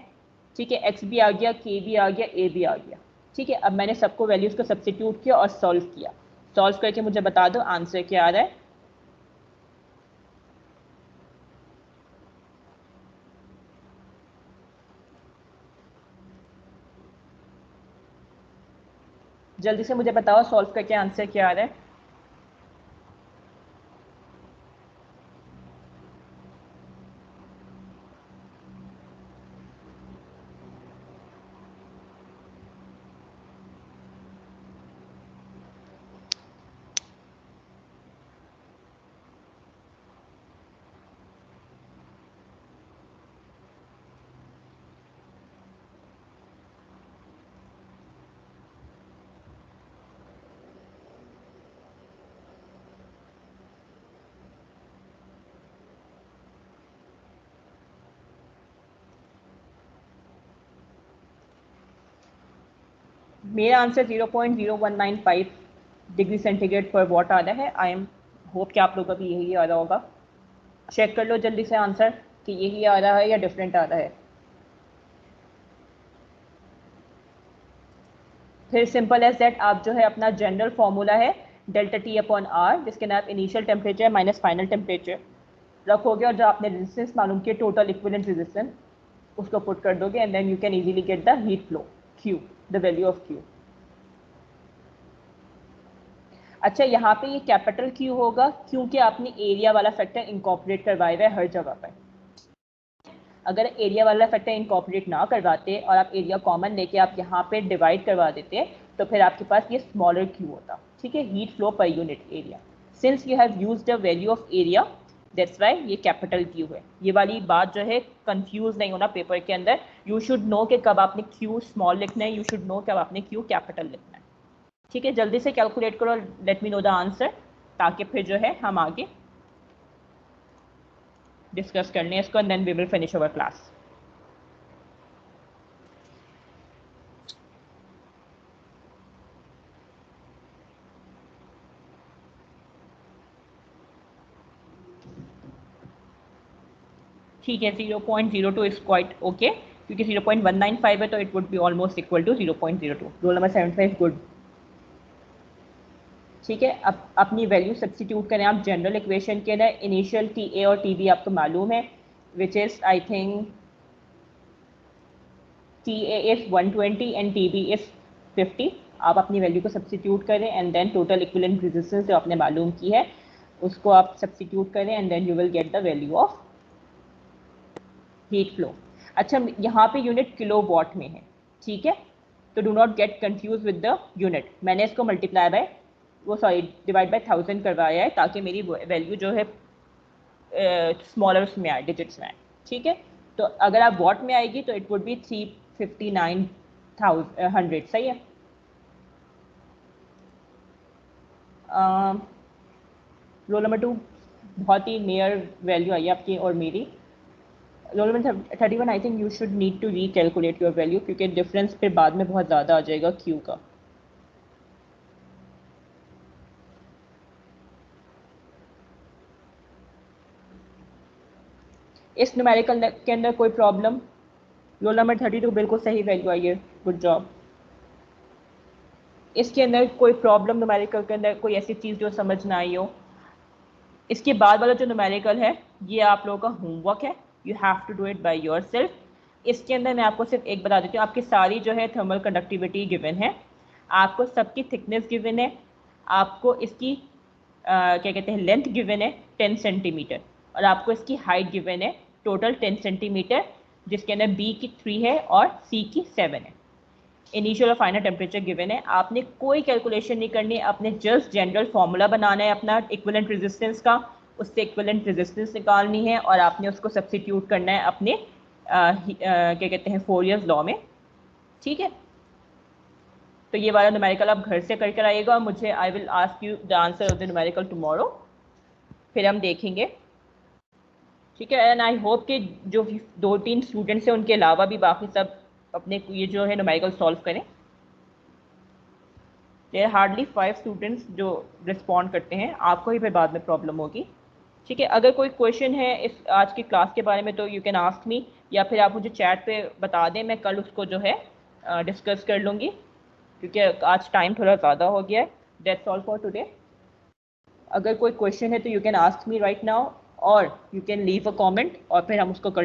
A: ठीक है, x भी आ गया, k भी आ गया, a भी आ गया। ठीक है, अब मैंने सबको वैल्यूज़ को सब्स्टिट्यूट किया और सॉल्व किया। सॉल्व करके मुझे बता दो आंसर क्या आ रहा है। जल्दी से मुझे बताओ सॉल्व करके आंसर क्या आ रहा है। मेरा आंसर 0.0195 डिग्री सेंटीग्रेड पर वॉट आ रहा है। आई एम होप कि आप लोगों का भी यही आ रहा होगा। चेक कर लो जल्दी से आंसर कि यही आ रहा है या डिफरेंट आ रहा है। फिर सिंपल एज दैट आप जो है अपना जनरल फॉर्मूला है डेल्टा टी अपॉन आर, जिसके अंदर आप initial temperature minus final temperature रखोगे और जो आपने रेजिस्टेंस मालूम किया टोटल इक्विवेलेंट रेजिस्टेंस उसको पुट कर दोगे and then you can easily get the heat flow Q, the value of Q। अच्छा, यहाँ पे ये कैपिटल Q होगा क्योंकि आपने एरिया वाला फैक्टर इनकॉर्पोरेट करवाया हुआ है हर जगह पर। अगर एरिया वाला फैक्टर इनकॉर्पोरेट ना करवाते और आप एरिया कॉमन लेके आप यहाँ पे डिवाइड करवा देते तो फिर आपके पास ये स्मॉलर Q होता। ठीक है, heat flow per unit area. Since you have used the value of area that's why ये कैपिटल Q है। ये वाली बात जो है कंफ्यूज नहीं होना पेपर के अंदर। यू शुड नो कि कब आपने Q स्मॉल लिखना है, यू शुड नो कब आपने Q कैपिटल लिखना है। ठीक है, जल्दी से कैलकुलेट करो, late me know the answer, ताकि फिर जो है हम आगे डिस्कस कर लें इसको and then we will finish our class. ठीक है, 0.02 इज क्वाइट ओके, क्योंकि 0.195 है तो it would be almost equal to 0.02। Roll number 75 good. ठीक है, अब अपनी वैल्यू सब्स्टिट्यूट करें आप जनरल इक्वेशन के अंदर। इनिशियल टी ए और टी बी आपको मालूम है, which is I think T A is 120 and T B is 50। आप अपनी वैल्यू को सब्स्टिट्यूट करें and then total equivalent resistance जो आपने मालूम की है उसको आप सब्स्टिट्यूट करें and then you will get the value of heat flow. अच्छा, यहाँ पे यूनिट किलो वॉट में है। ठीक है, तो do not get confuse with the unit. मैंने इसको मल्टीप्लाई बाय डिवाइड बाय 1000 करवाया है ताकि मेरी वैल्यू जो है स्मॉलर में आए, डिजिट्स में आए। ठीक है, तो अगर आप वॉट में आएगी तो इट वुड बी 359,100। सही है। रोल नंबर 2 बहुत ही नियर वैल्यू आई है आपकी और मेरी। Roll number 31 I think you should need to recalculate your value क्योंकि डिफरेंस फिर बाद में बहुत ज़्यादा आ जाएगा Q का। इस न्यूमेरिकल के अंदर कोई प्रॉब्लम? रोल नंबर 32 बिल्कुल सही वैल्यू आई है, गुड जॉब। इसके अंदर कोई प्रॉब्लम न्यूमेरिकल के अंदर, कोई ऐसी चीज़ जो समझ ना आई हो? इसके बाद वाला जो न्यूमेरिकल है ये आप लोगों का होमवर्क है, you have to do it by yourself. इसके अंदर मैं आपको सिर्फ एक बता देती हूँ, आपकी सारी जो है थर्मल कंडक्टिविटी गिवन है, आपको सबकी थिकनेस गिवन है, आपको इसकी क्या कहते हैं लेंथ गिवन है 10 सेंटीमीटर और आपको इसकी हाइट गिवन है टोटल 10 सेंटीमीटर, जिसके अंदर B की 3 है और C की 7 है। इनिशियल और फाइनल टेम्परेचर गिवन है, आपने कोई कैलकुलेशन नहीं करनी है, आपने जस्ट जनरल फार्मूला बनाना है अपना इक्विवेलेंट रेजिस्टेंस का, उससे इक्विवेलेंट रेजिस्टेंस निकालनी है और आपने उसको सब्स्टिट्यूट करना है अपने क्या कहते हैं फोरियर्स लॉ में। ठीक है, तो ये वाला न्यूमेरिकल आप घर से करके आइएगा और मुझे I will ask you the answer of the numerical tomorrow, फिर हम देखेंगे। ठीक है, एंड आई होप कि जो 2-3 स्टूडेंट्स हैं उनके अलावा भी बाकी सब अपने ये जो है न्यूमेरिकल सॉल्व करें। देयर हार्डली 5 स्टूडेंट्स जो रिस्पॉन्ड करते हैं, आपको ही फिर बाद में प्रॉब्लम होगी। ठीक है, अगर कोई क्वेश्चन है इस आज की क्लास के बारे में तो यू कैन आस्क मी, या फिर आप मुझे चैट पे बता दें, मैं कल उसको जो है डिस्कस कर लूँगी, क्योंकि आज टाइम थोड़ा ज़्यादा हो गया है। That's all for today. अगर कोई क्वेश्चन है तो you can ask me right now, और you can leave a comment, और फिर हम उसको कल